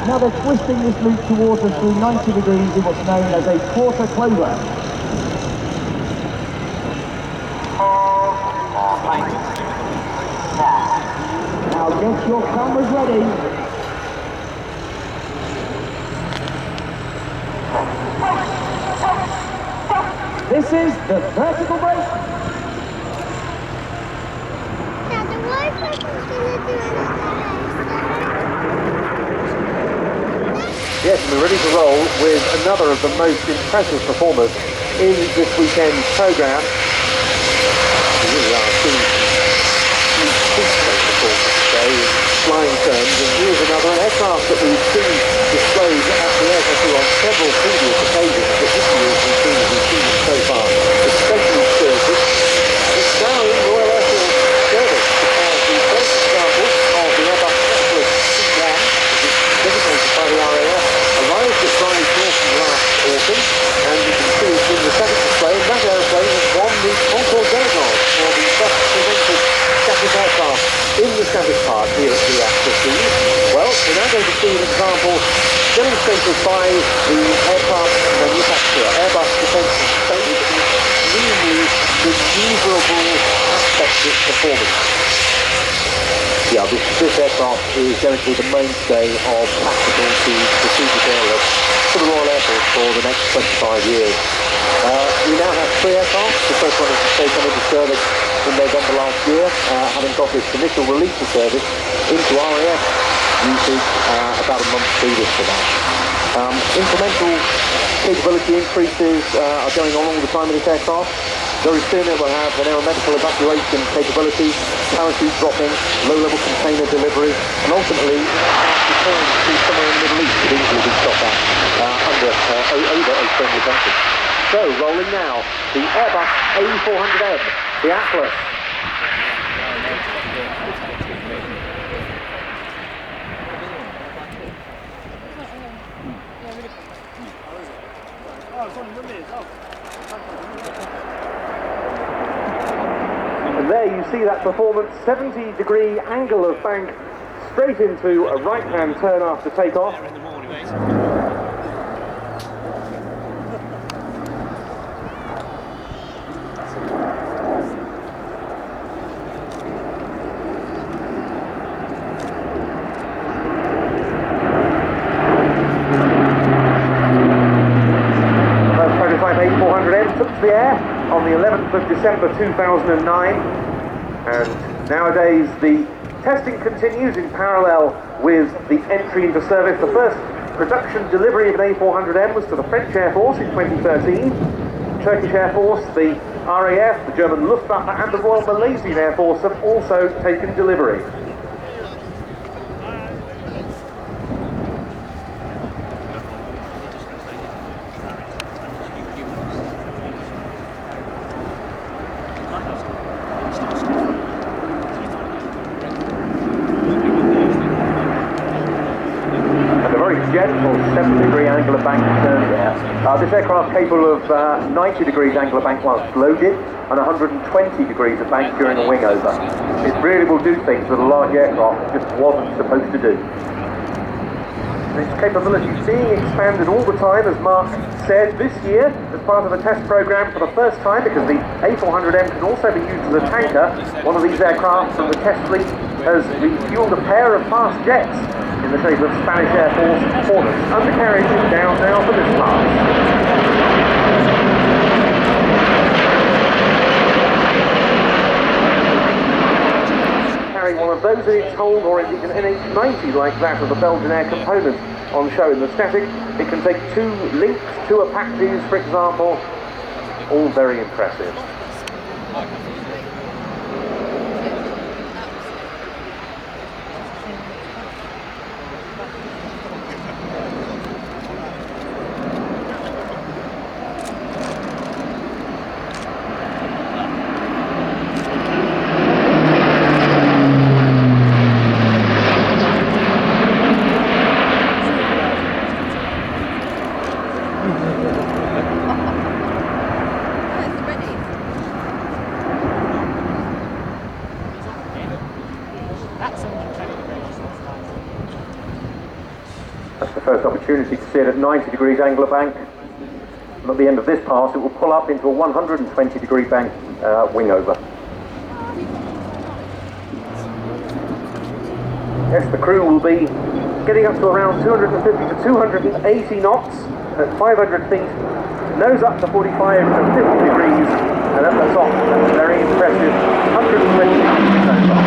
Now they're twisting this loop towards us through 90 degrees in what's known as a quarter clover. Now get your cameras ready. This is the vertical brake. Now the white person's going to do another. Yes, we're ready to roll with another of the most impressive performers in this weekend's programme. We really are seeing performance today in flying terms, and here's another aircraft that we've seen displayed at the airport on several previous occasions, but this year we've seen it so far, especially Sturgis. It's now in Royal Air Force service as the first example of the Airbus P-1, designated by the RIAT, arrived at Bristol Blenheim last autumn, and you can see it in the second display, and that aeroplane has won the Concours d'Elegance for the best presented static aircraft in the static part here at the RIAT 15. Well, we're now going to see an example demonstrated by the aircraft manufacturer, Airbus Defence and Space, with really maneuverable aspects of performance. Yeah, this aircraft is going to be the mainstay of tactical to strategic airlift for the Royal Air Force for the next 25 years. We now have 3 aircraft. The first one is to come into service in November last year, having got its initial release to service into RIAT usage about a month previous to that. Incremental capability increases are going on all the time in this aircraft. Very soon it will have an aeromedical evacuation capability, parachute dropping, low-level container delivery, and ultimately return to somewhere in the Middle East with easily be stopped at over a friendly country. So, rolling now, the Airbus A400M, the Atlas. And there you see that performance, 70-degree angle of bank, straight into a right-hand turn after takeoff. A400M took to the air on the 11th of December 2009, and nowadays the testing continues in parallel with the entry into service. The first production delivery of an A400M was to the French Air Force in 2013, Turkish Air Force, the RAF, the German Luftwaffe and the Royal Malaysian Air Force have also taken delivery. Gentle 70-degree angle of bank turn there. This aircraft capable of 90 degrees angle of bank whilst loaded and 120 degrees of bank during a wing over. It really will do things that a large aircraft just wasn't supposed to do. Its capability is being expanded all the time, as Mark said, this year as part of a test program for the first time, because the A400M can also be used as a tanker. One of these aircraft from the test fleet has refueled a pair of fast jets in the shape of Spanish Air Force Hornets. Undercarriage is down now for this class. Carrying one of those in its hold, or indeed an NH90 like that of the Belgian Air Component, on show in the static. It can take 2 Lynx, 2 Apaches, for example. All very impressive. That's the first opportunity to see it at 90 degrees angle of bank. And at the end of this pass, it will pull up into a 120 degree bank wing over. Yes, the crew will be getting up to around 250 to 280 knots at 500 feet, nose up to 45 to 50 degrees, and at the top, that's very impressive, 120 degrees nose up.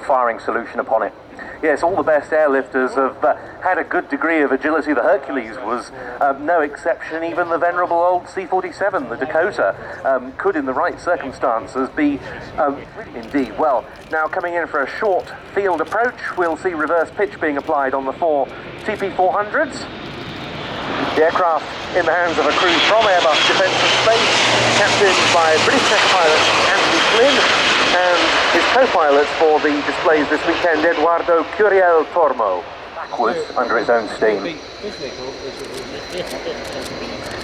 Firing solution upon it. Yes, all the best airlifters have had a good degree of agility. The Hercules was no exception. Even the venerable old C-47, the Dakota, could in the right circumstances be indeed. Well, now coming in for a short field approach, we'll see reverse pitch being applied on the 4 TP400s. The aircraft in the hands of a crew from Airbus Defence and Space, captained by British test pilot Anthony Flynn, and his co-pilot for the displays this weekend, Eduardo Curiel Tormo, backwards under its own steam.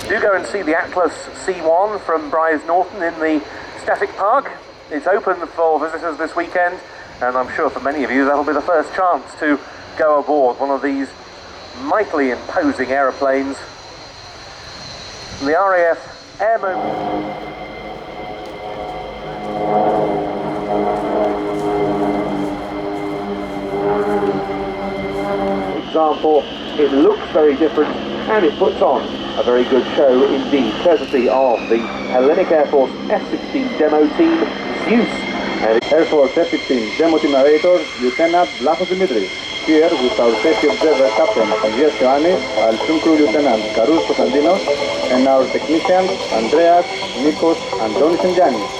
Do go and see the Atlas C1 from Bryce Norton in the static park. It's open for visitors this weekend, and I'm sure for many of you that'll be the first chance to go aboard one of these mightily imposing aeroplanes. The RAF Airman. Example, it looks very different and it puts on a very good show indeed, courtesy of the Hellenic Air Force F-16 demo team, Zeus. And Air Force F-16 demo team narrator, Lieutenant Vlachos Dimitris, here with our safety observer Captain Andreas Ioannis, our swim crew Lieutenant Karous Konstantinos, and our technicians Andreas, Nikos, Antonis and Giannis.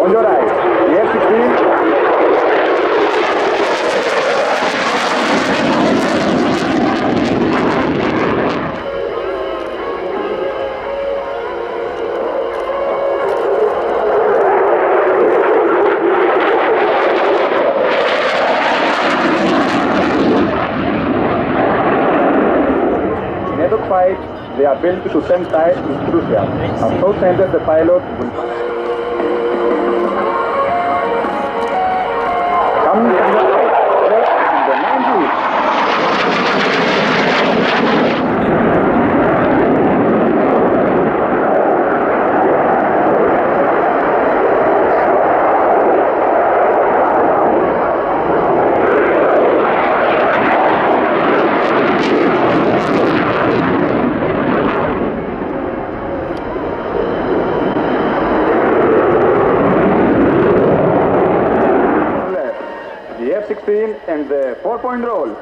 On your right. dogfight, the ability to turn tight is crucial. At all centers, the pilot will coming from the right, in the 90s. And the 4-point roll.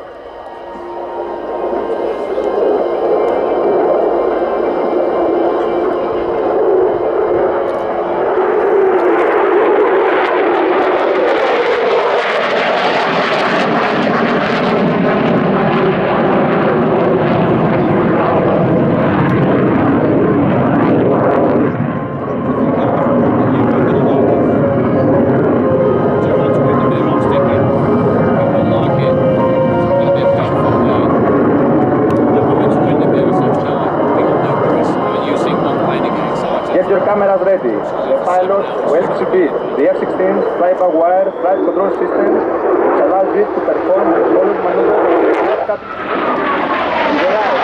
Cameras ready. The pilot will exhibit the F-16's fly-by-wire flight control system, which allows it to perform the following maneuver on the left cap and the right.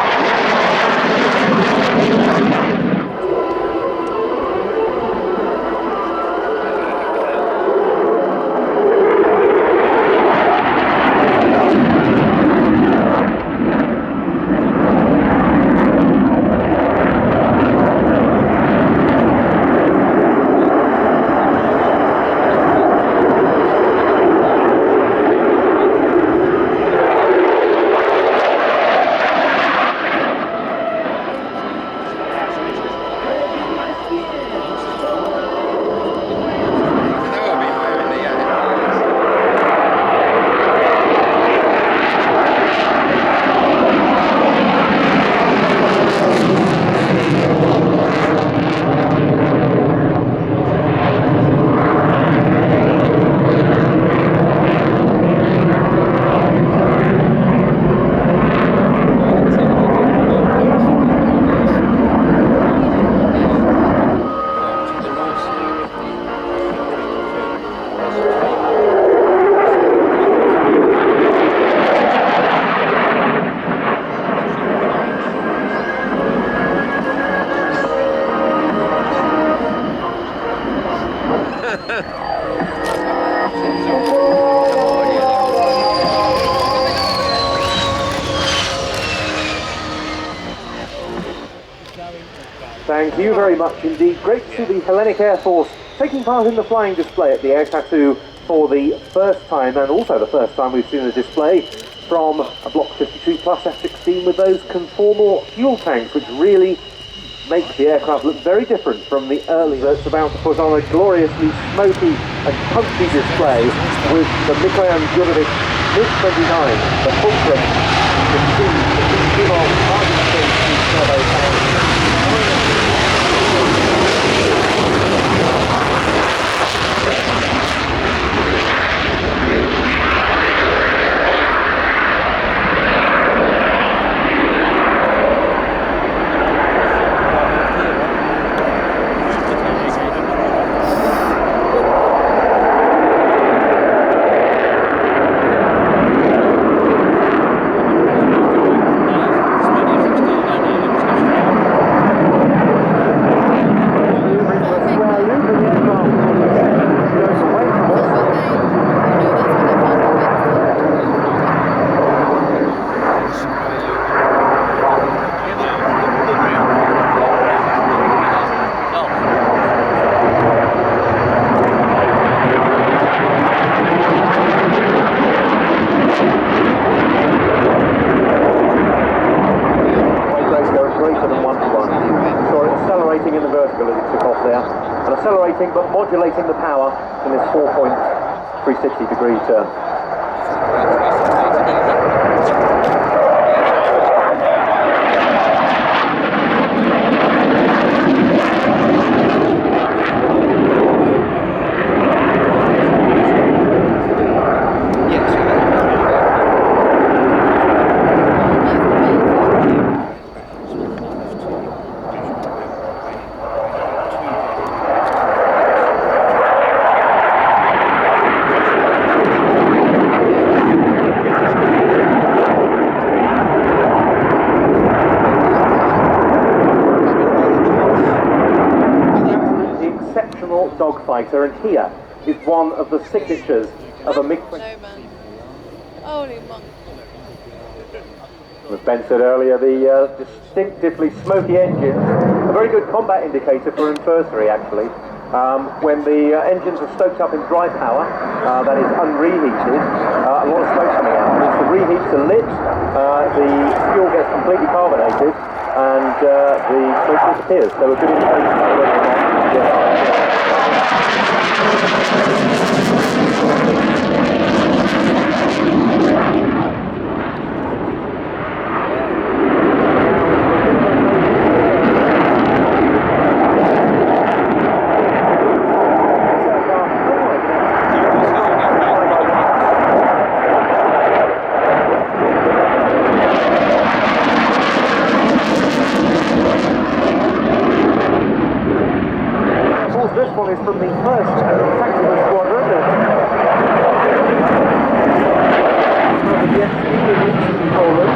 Thank you very much indeed. Great to see the Hellenic Air Force taking part in the flying display at the Air Tattoo for the first time, and also the first time we've seen a display from a Block 52 plus F-16 with those conformal fuel tanks, which really make the aircraft look very different from the early that's about to put on a gloriously smoky and punchy display with the Mikoyan Jurovic MiG-29, the Fulcrum, the T-Timon Martin Turbo tank. But modulating the power in this 4.360 degree turn. dogfighter, and here is one of the signatures of a MiG-20. No, man. Holy monk. As Ben said earlier, the distinctively smoky engines, a very good combat indicator for adversary actually. When the engines are stoked up in dry power, that is unreheated, a lot of smoke coming out. As the reheats are lit, the fuel gets completely carbonated and the smoke disappears. So a good indication of whether or not from the first tactical squadron the FC in Poland.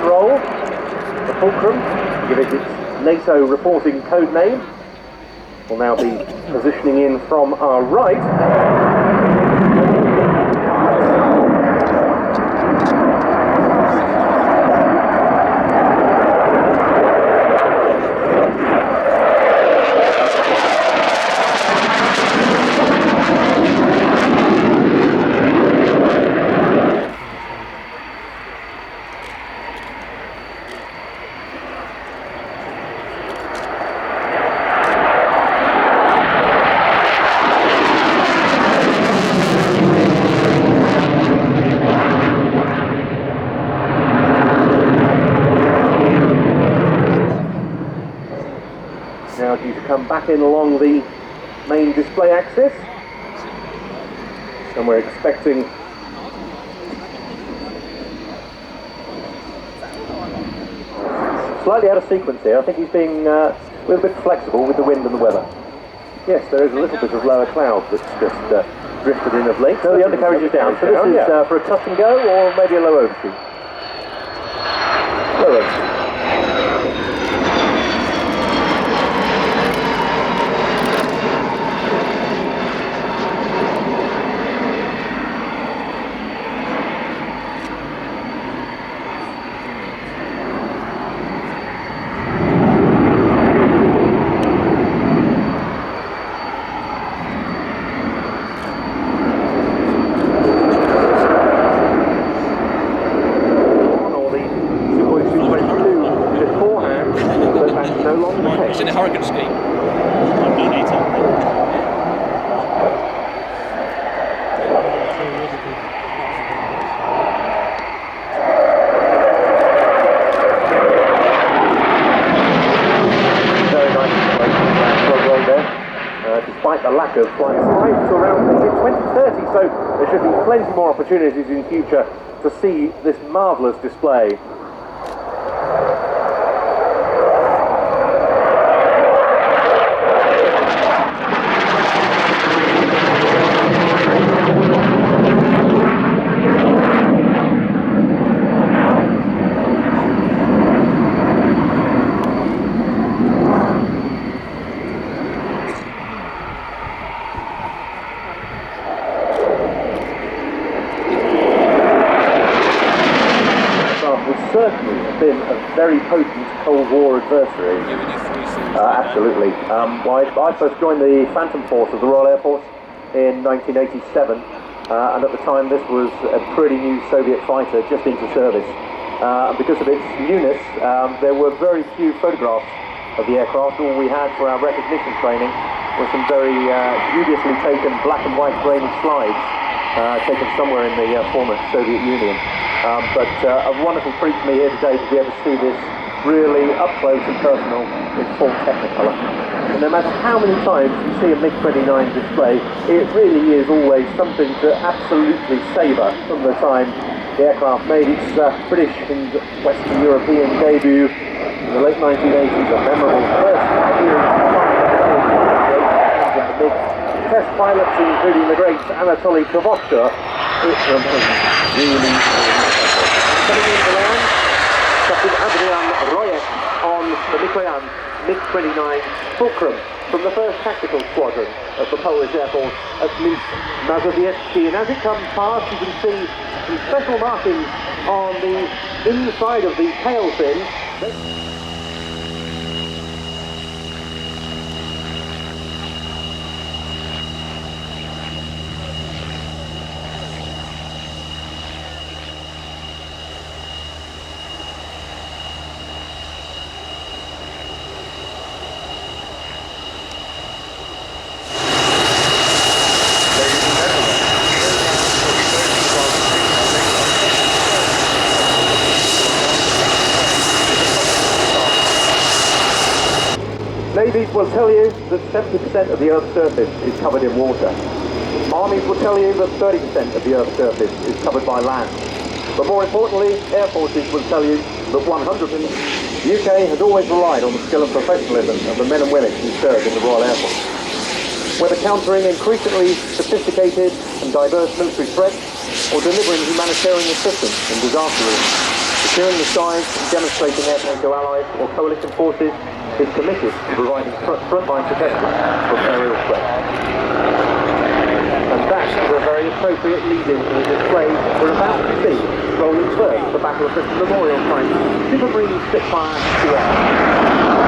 Roll, the fulcrum, give it its NATO reporting code name. We'll now be positioning in from our right. Now due to come back in along the main display axis, and we're expecting slightly out of sequence here. I think he's being a little bit flexible with the wind and the weather. Yes, there is a little bit of lower cloud that's just drifted in of late. So the undercarriage is down. So this is for a touch and go, or maybe a low overshoot. Low overshoot. It's in a hurricane scheme. Very nice well there. Despite the lack of flight size to around 2030, so there should be plenty more opportunities in future to see this marvellous display. Certainly been a very potent Cold War adversary. Absolutely. I first joined the Phantom Force of the Royal Air Force in 1987, and at the time this was a pretty new Soviet fighter just into service. Because of its newness, there were very few photographs of the aircraft. All we had for our recognition training were some very dubiously taken black and white grainy slides taken somewhere in the former Soviet Union. But a wonderful treat for me here today to be able to see this really up close and personal in full Technicolor. And no matter how many times you see a MiG-29 display, it really is always something to absolutely savour from the time the aircraft made its British and Western European debut in the late 1980s, a memorable first appearance of the MiG test pilots, including the great Anatoly Kovacha. It remains really coming in the land, Captain Adrian RIAT on the Mikoyan MiG-29 Fulcrum from the 1st Tactical Squadron of the Polish Air Force at Minsk, Mazowiecki. And as it comes past, you can see some special markings on the inside of the tail fin. Navies will tell you that 70% of the Earth's surface is covered in water. Armies will tell you that 30% of the Earth's surface is covered by land. But more importantly, Air Forces will tell you that 100%. The UK has always relied on the skill and professionalism of the men and women who serve in the Royal Air Force. Whether countering increasingly sophisticated and diverse military threats or delivering humanitarian assistance in disaster rooms, securing the skies and demonstrating air NATO allies or coalition forces is committed to providing frontline protection from aerial threats. And that is a very appropriate lead-in to the display we're about to see rolling first the Battle of Britain Memorial Site, Supermarine Spitfire PR.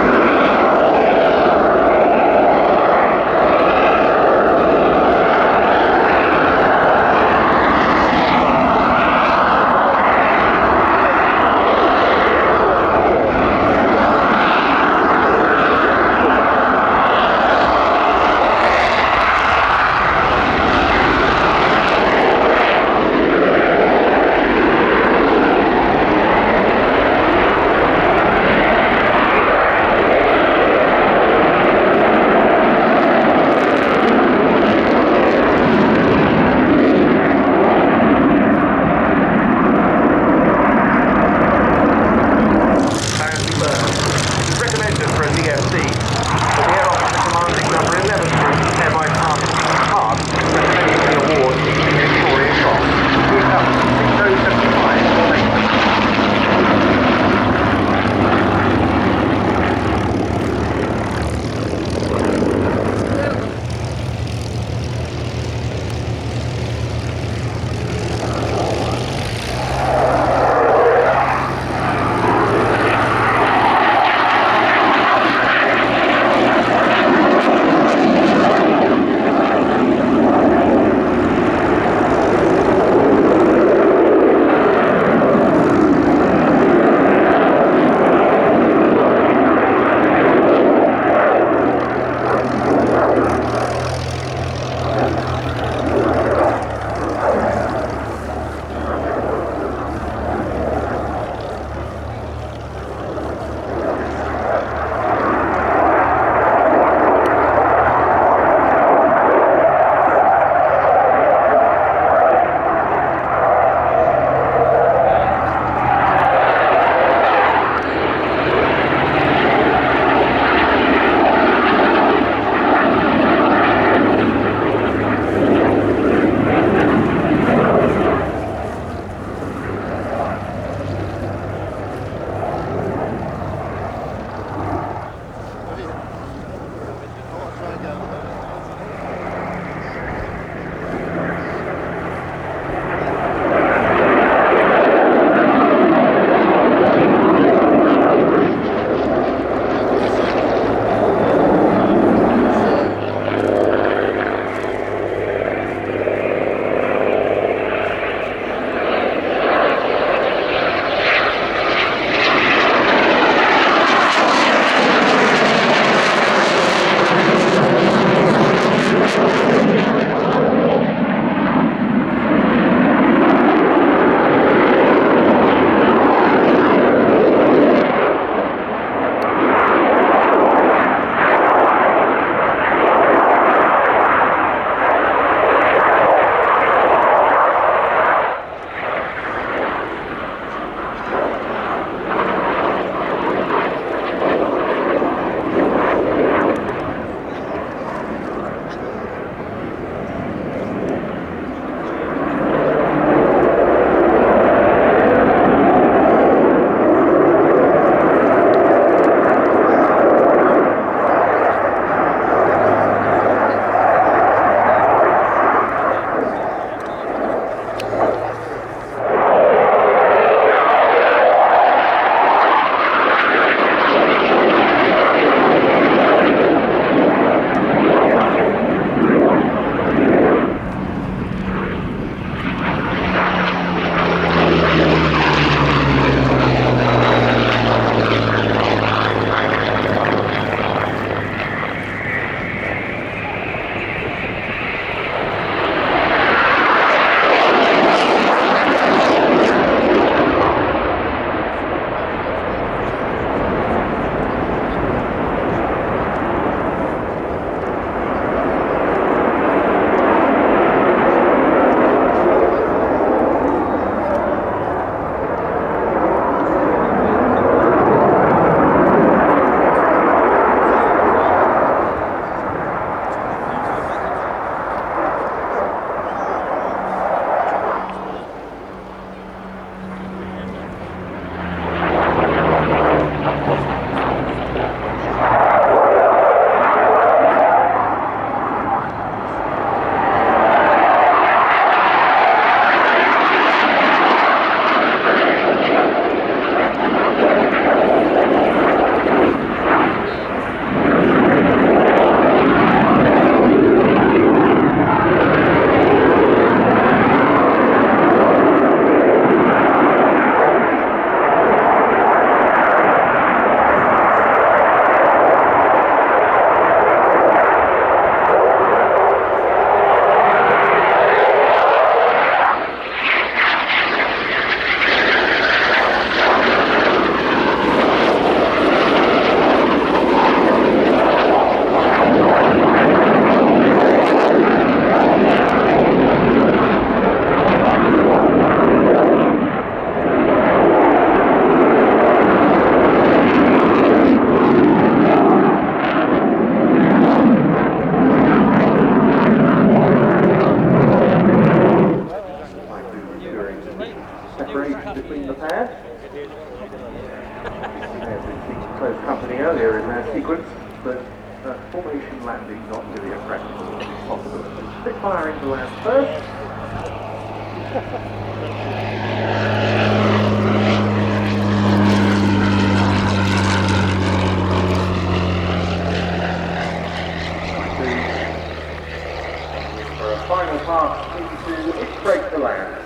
separation between the pairs. There's been close company earlier in their sequence, but formation landing not really a practical possibility. Spitfire into land first. For a final pass into its brake to land.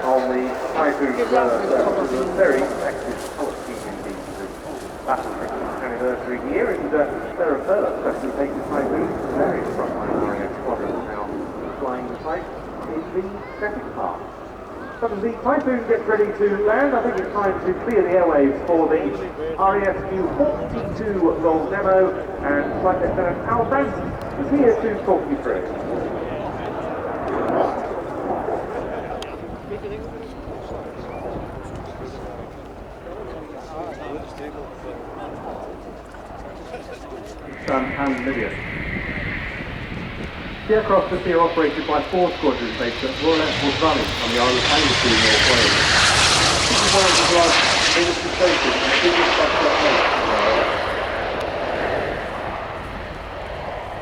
On the Typhoon surface is a very active colour-scheming piece of battle anniversary year, and there are further specificated Typhoons from various frontline RIAT squadrons now flying the type in the second half. So as the Typhoon gets ready to land, I think it's time to clear the airwaves for the RIAT T2 roll demo, and Flight Lieutenant Al Branson is here to talk you through it. And Libya. The aircraft is here operated by 4 squadrons based at Royal Air Force Valley on the Isle of Panavia, North Wales. This is one of the largest military bases and the biggest subset base in the world.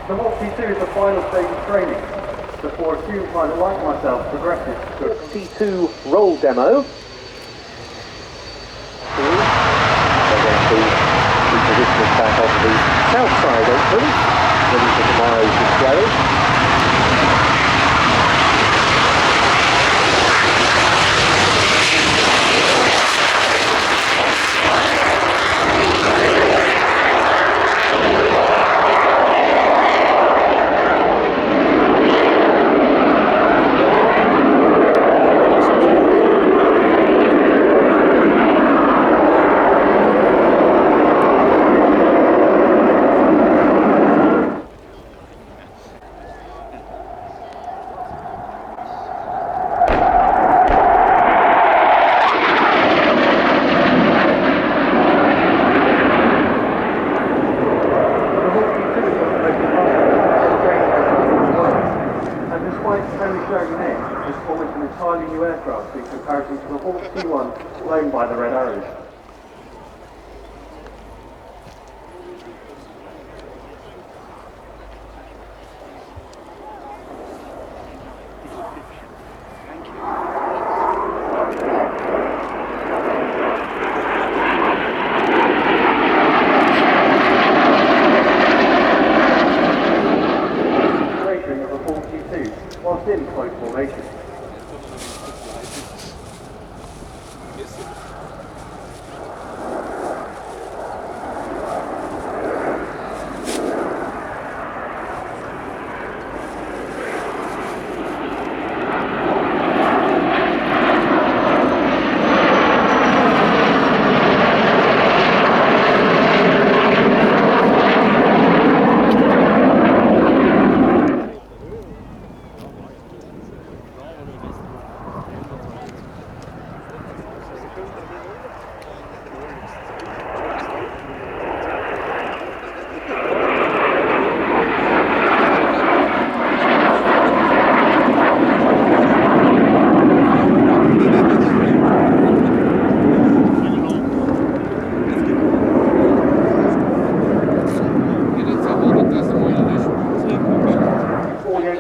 The Hawk T2 is the final stage of training before a student pilot like myself progresses to a T2 roll demo. Position is back on the south side open, ready for tomorrow's display. In comparison to the Hawk P-1 flown by the Red Arrows. Configuration of the Hawk T2 whilst in close formation.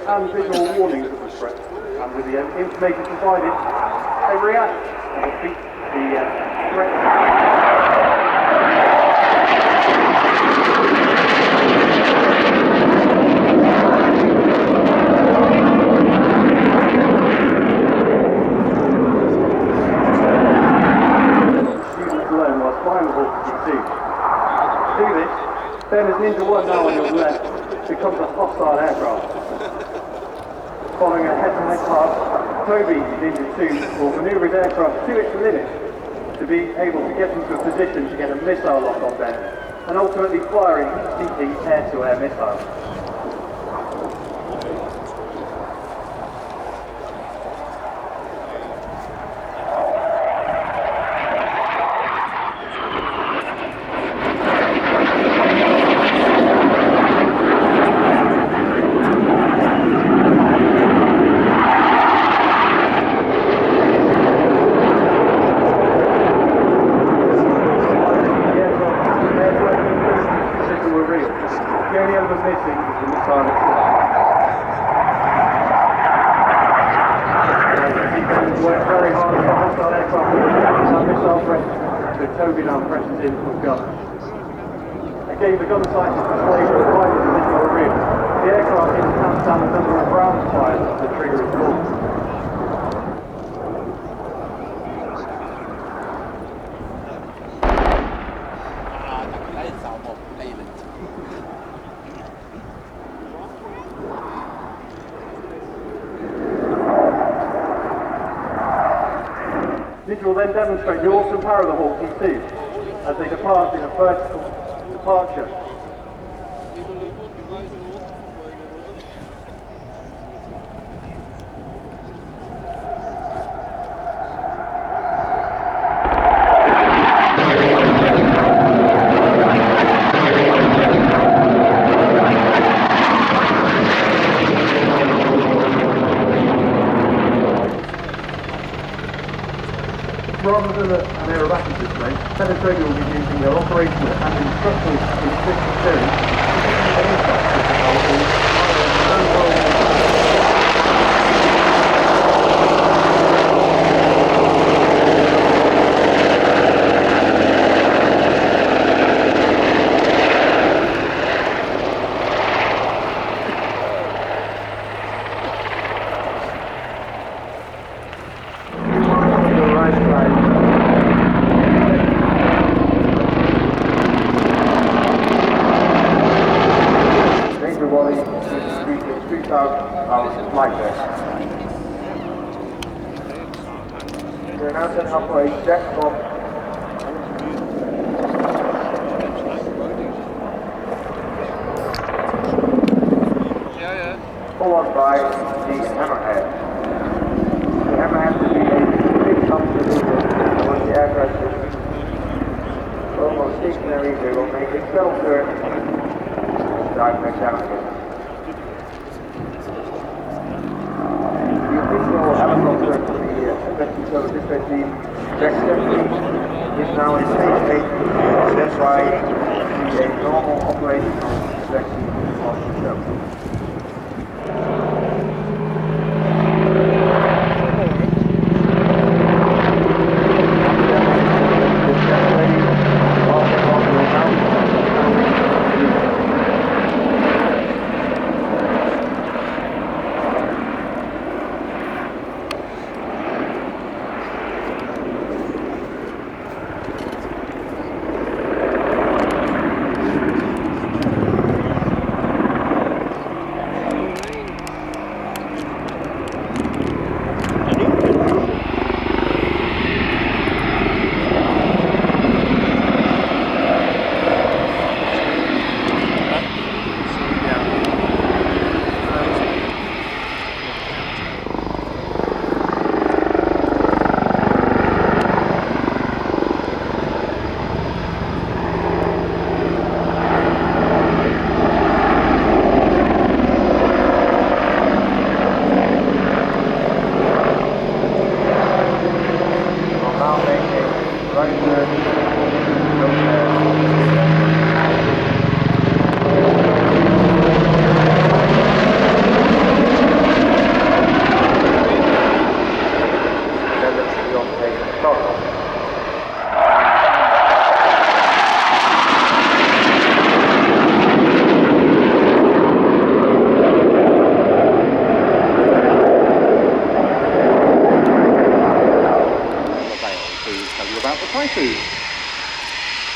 And visual warnings of the threat, and with the information provided, they react and defeat the threat. Students alone while flying the Hawk T2. To do this, then as Ninja 1 now on your left becomes a hostile aircraft. Following a head-to-head pass, Toby, Ninja 2, will manoeuvre his aircraft to its limit to be able to get into a position to get a missile lock on them, and ultimately firing heat-seeking air-to-air missiles. targets today. Worked very hard for hostile aircraft and missile pressures, so tow down pressures in from gunner. Again, the gunner sight is displayed with a right individual rear. The aircraft is counts down the number of rounds fired as the trigger is pulled. This will then demonstrate the awesome power of the Hawk TC as they depart in a vertical departure. Rather than an aerobatic display, Panavia will be using their operational and instructional series We're now setting up for a jet bomb. Followed by the hammerhead. The hammerhead will be a big comfortable vehicle. Once the aircraft is almost stationary, they will make a shuttle turn and dive back down again. Helicopter for the rescue service dispatch team, Jack 70, is now in stage 8. That's why we see a normal operational rescue on the show.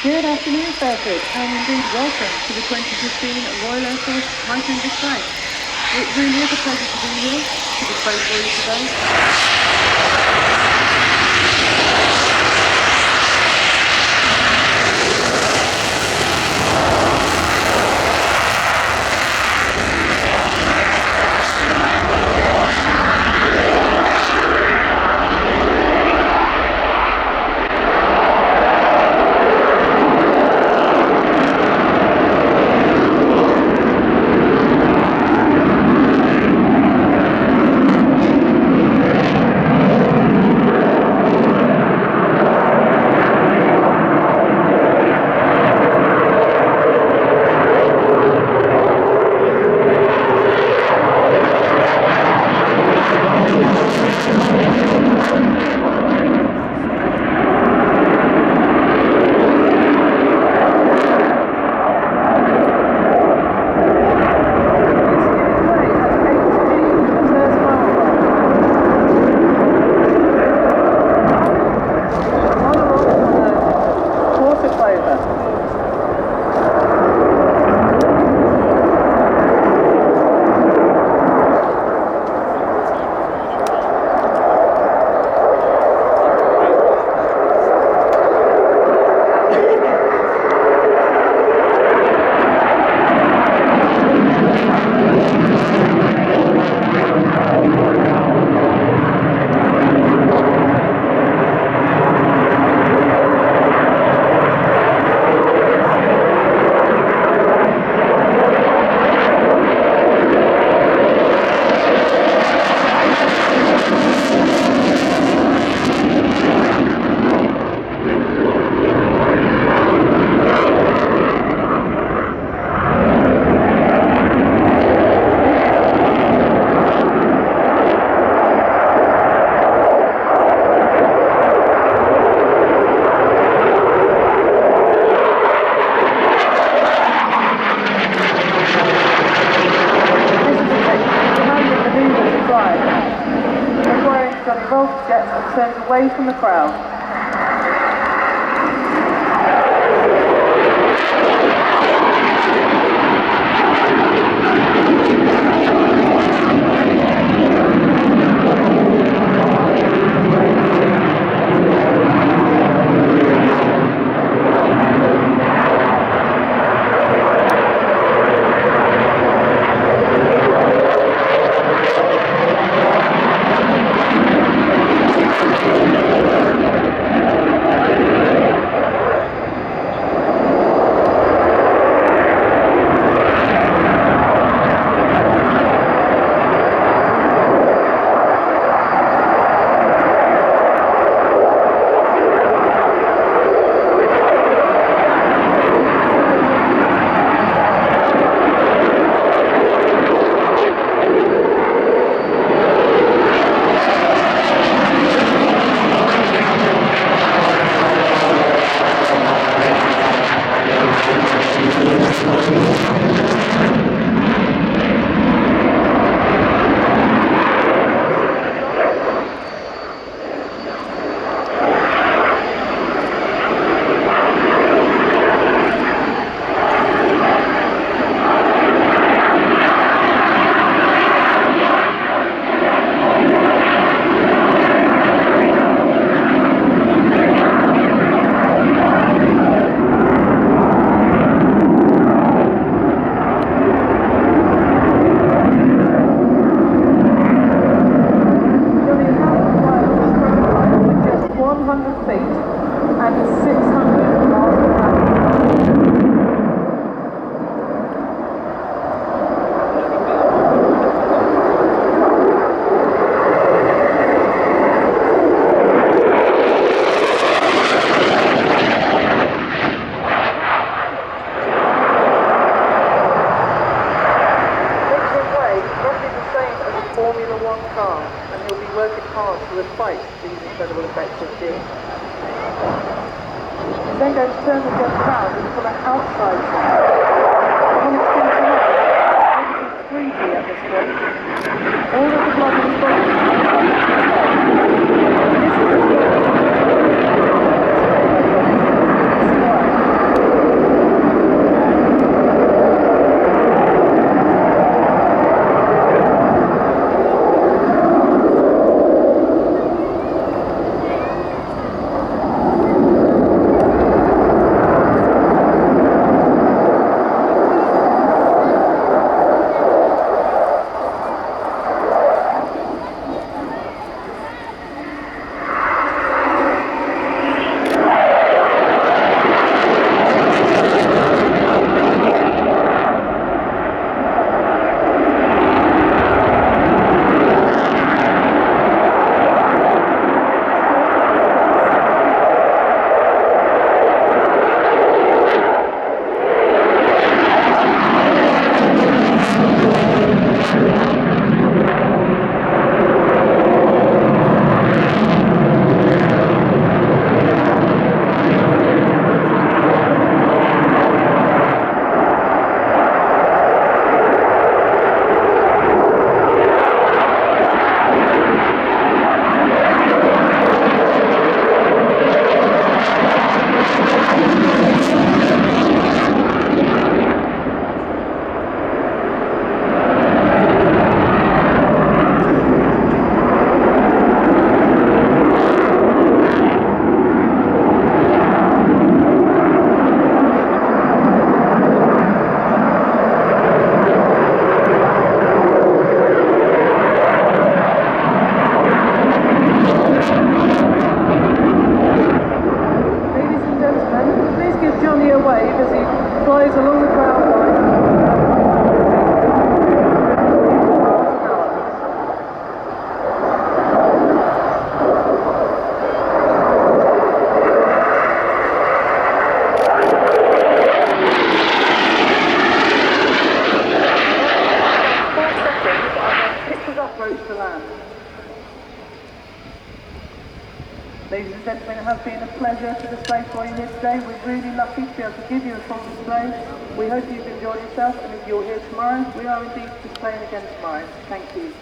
Good afternoon, Fairford, and indeed welcome to the 2015 Royal Air Force Maritime display. It really is a pleasure to be here to display for you today. and turns away from the crowd. Ladies and gentlemen, it has been a pleasure to display for you here today. We're really lucky to be able to give you a full display. We hope you've enjoyed yourself, and if you're here tomorrow, we are indeed displaying again tomorrow. Thank you.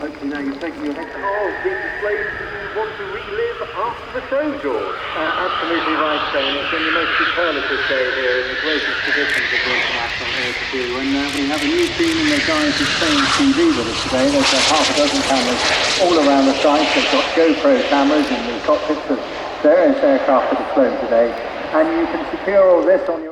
Hopefully now you're taking your head of the displays you want to relive after the show, George. Absolutely right, Shane. It's been the most superlative day here in the greatest traditions of the international air to do. And we have a new team in the guys who's playing TV with us today. There's half a dozen cameras all around the site. They've got GoPro cameras in the cockpits of various aircraft that have flown today. And you can secure all this on your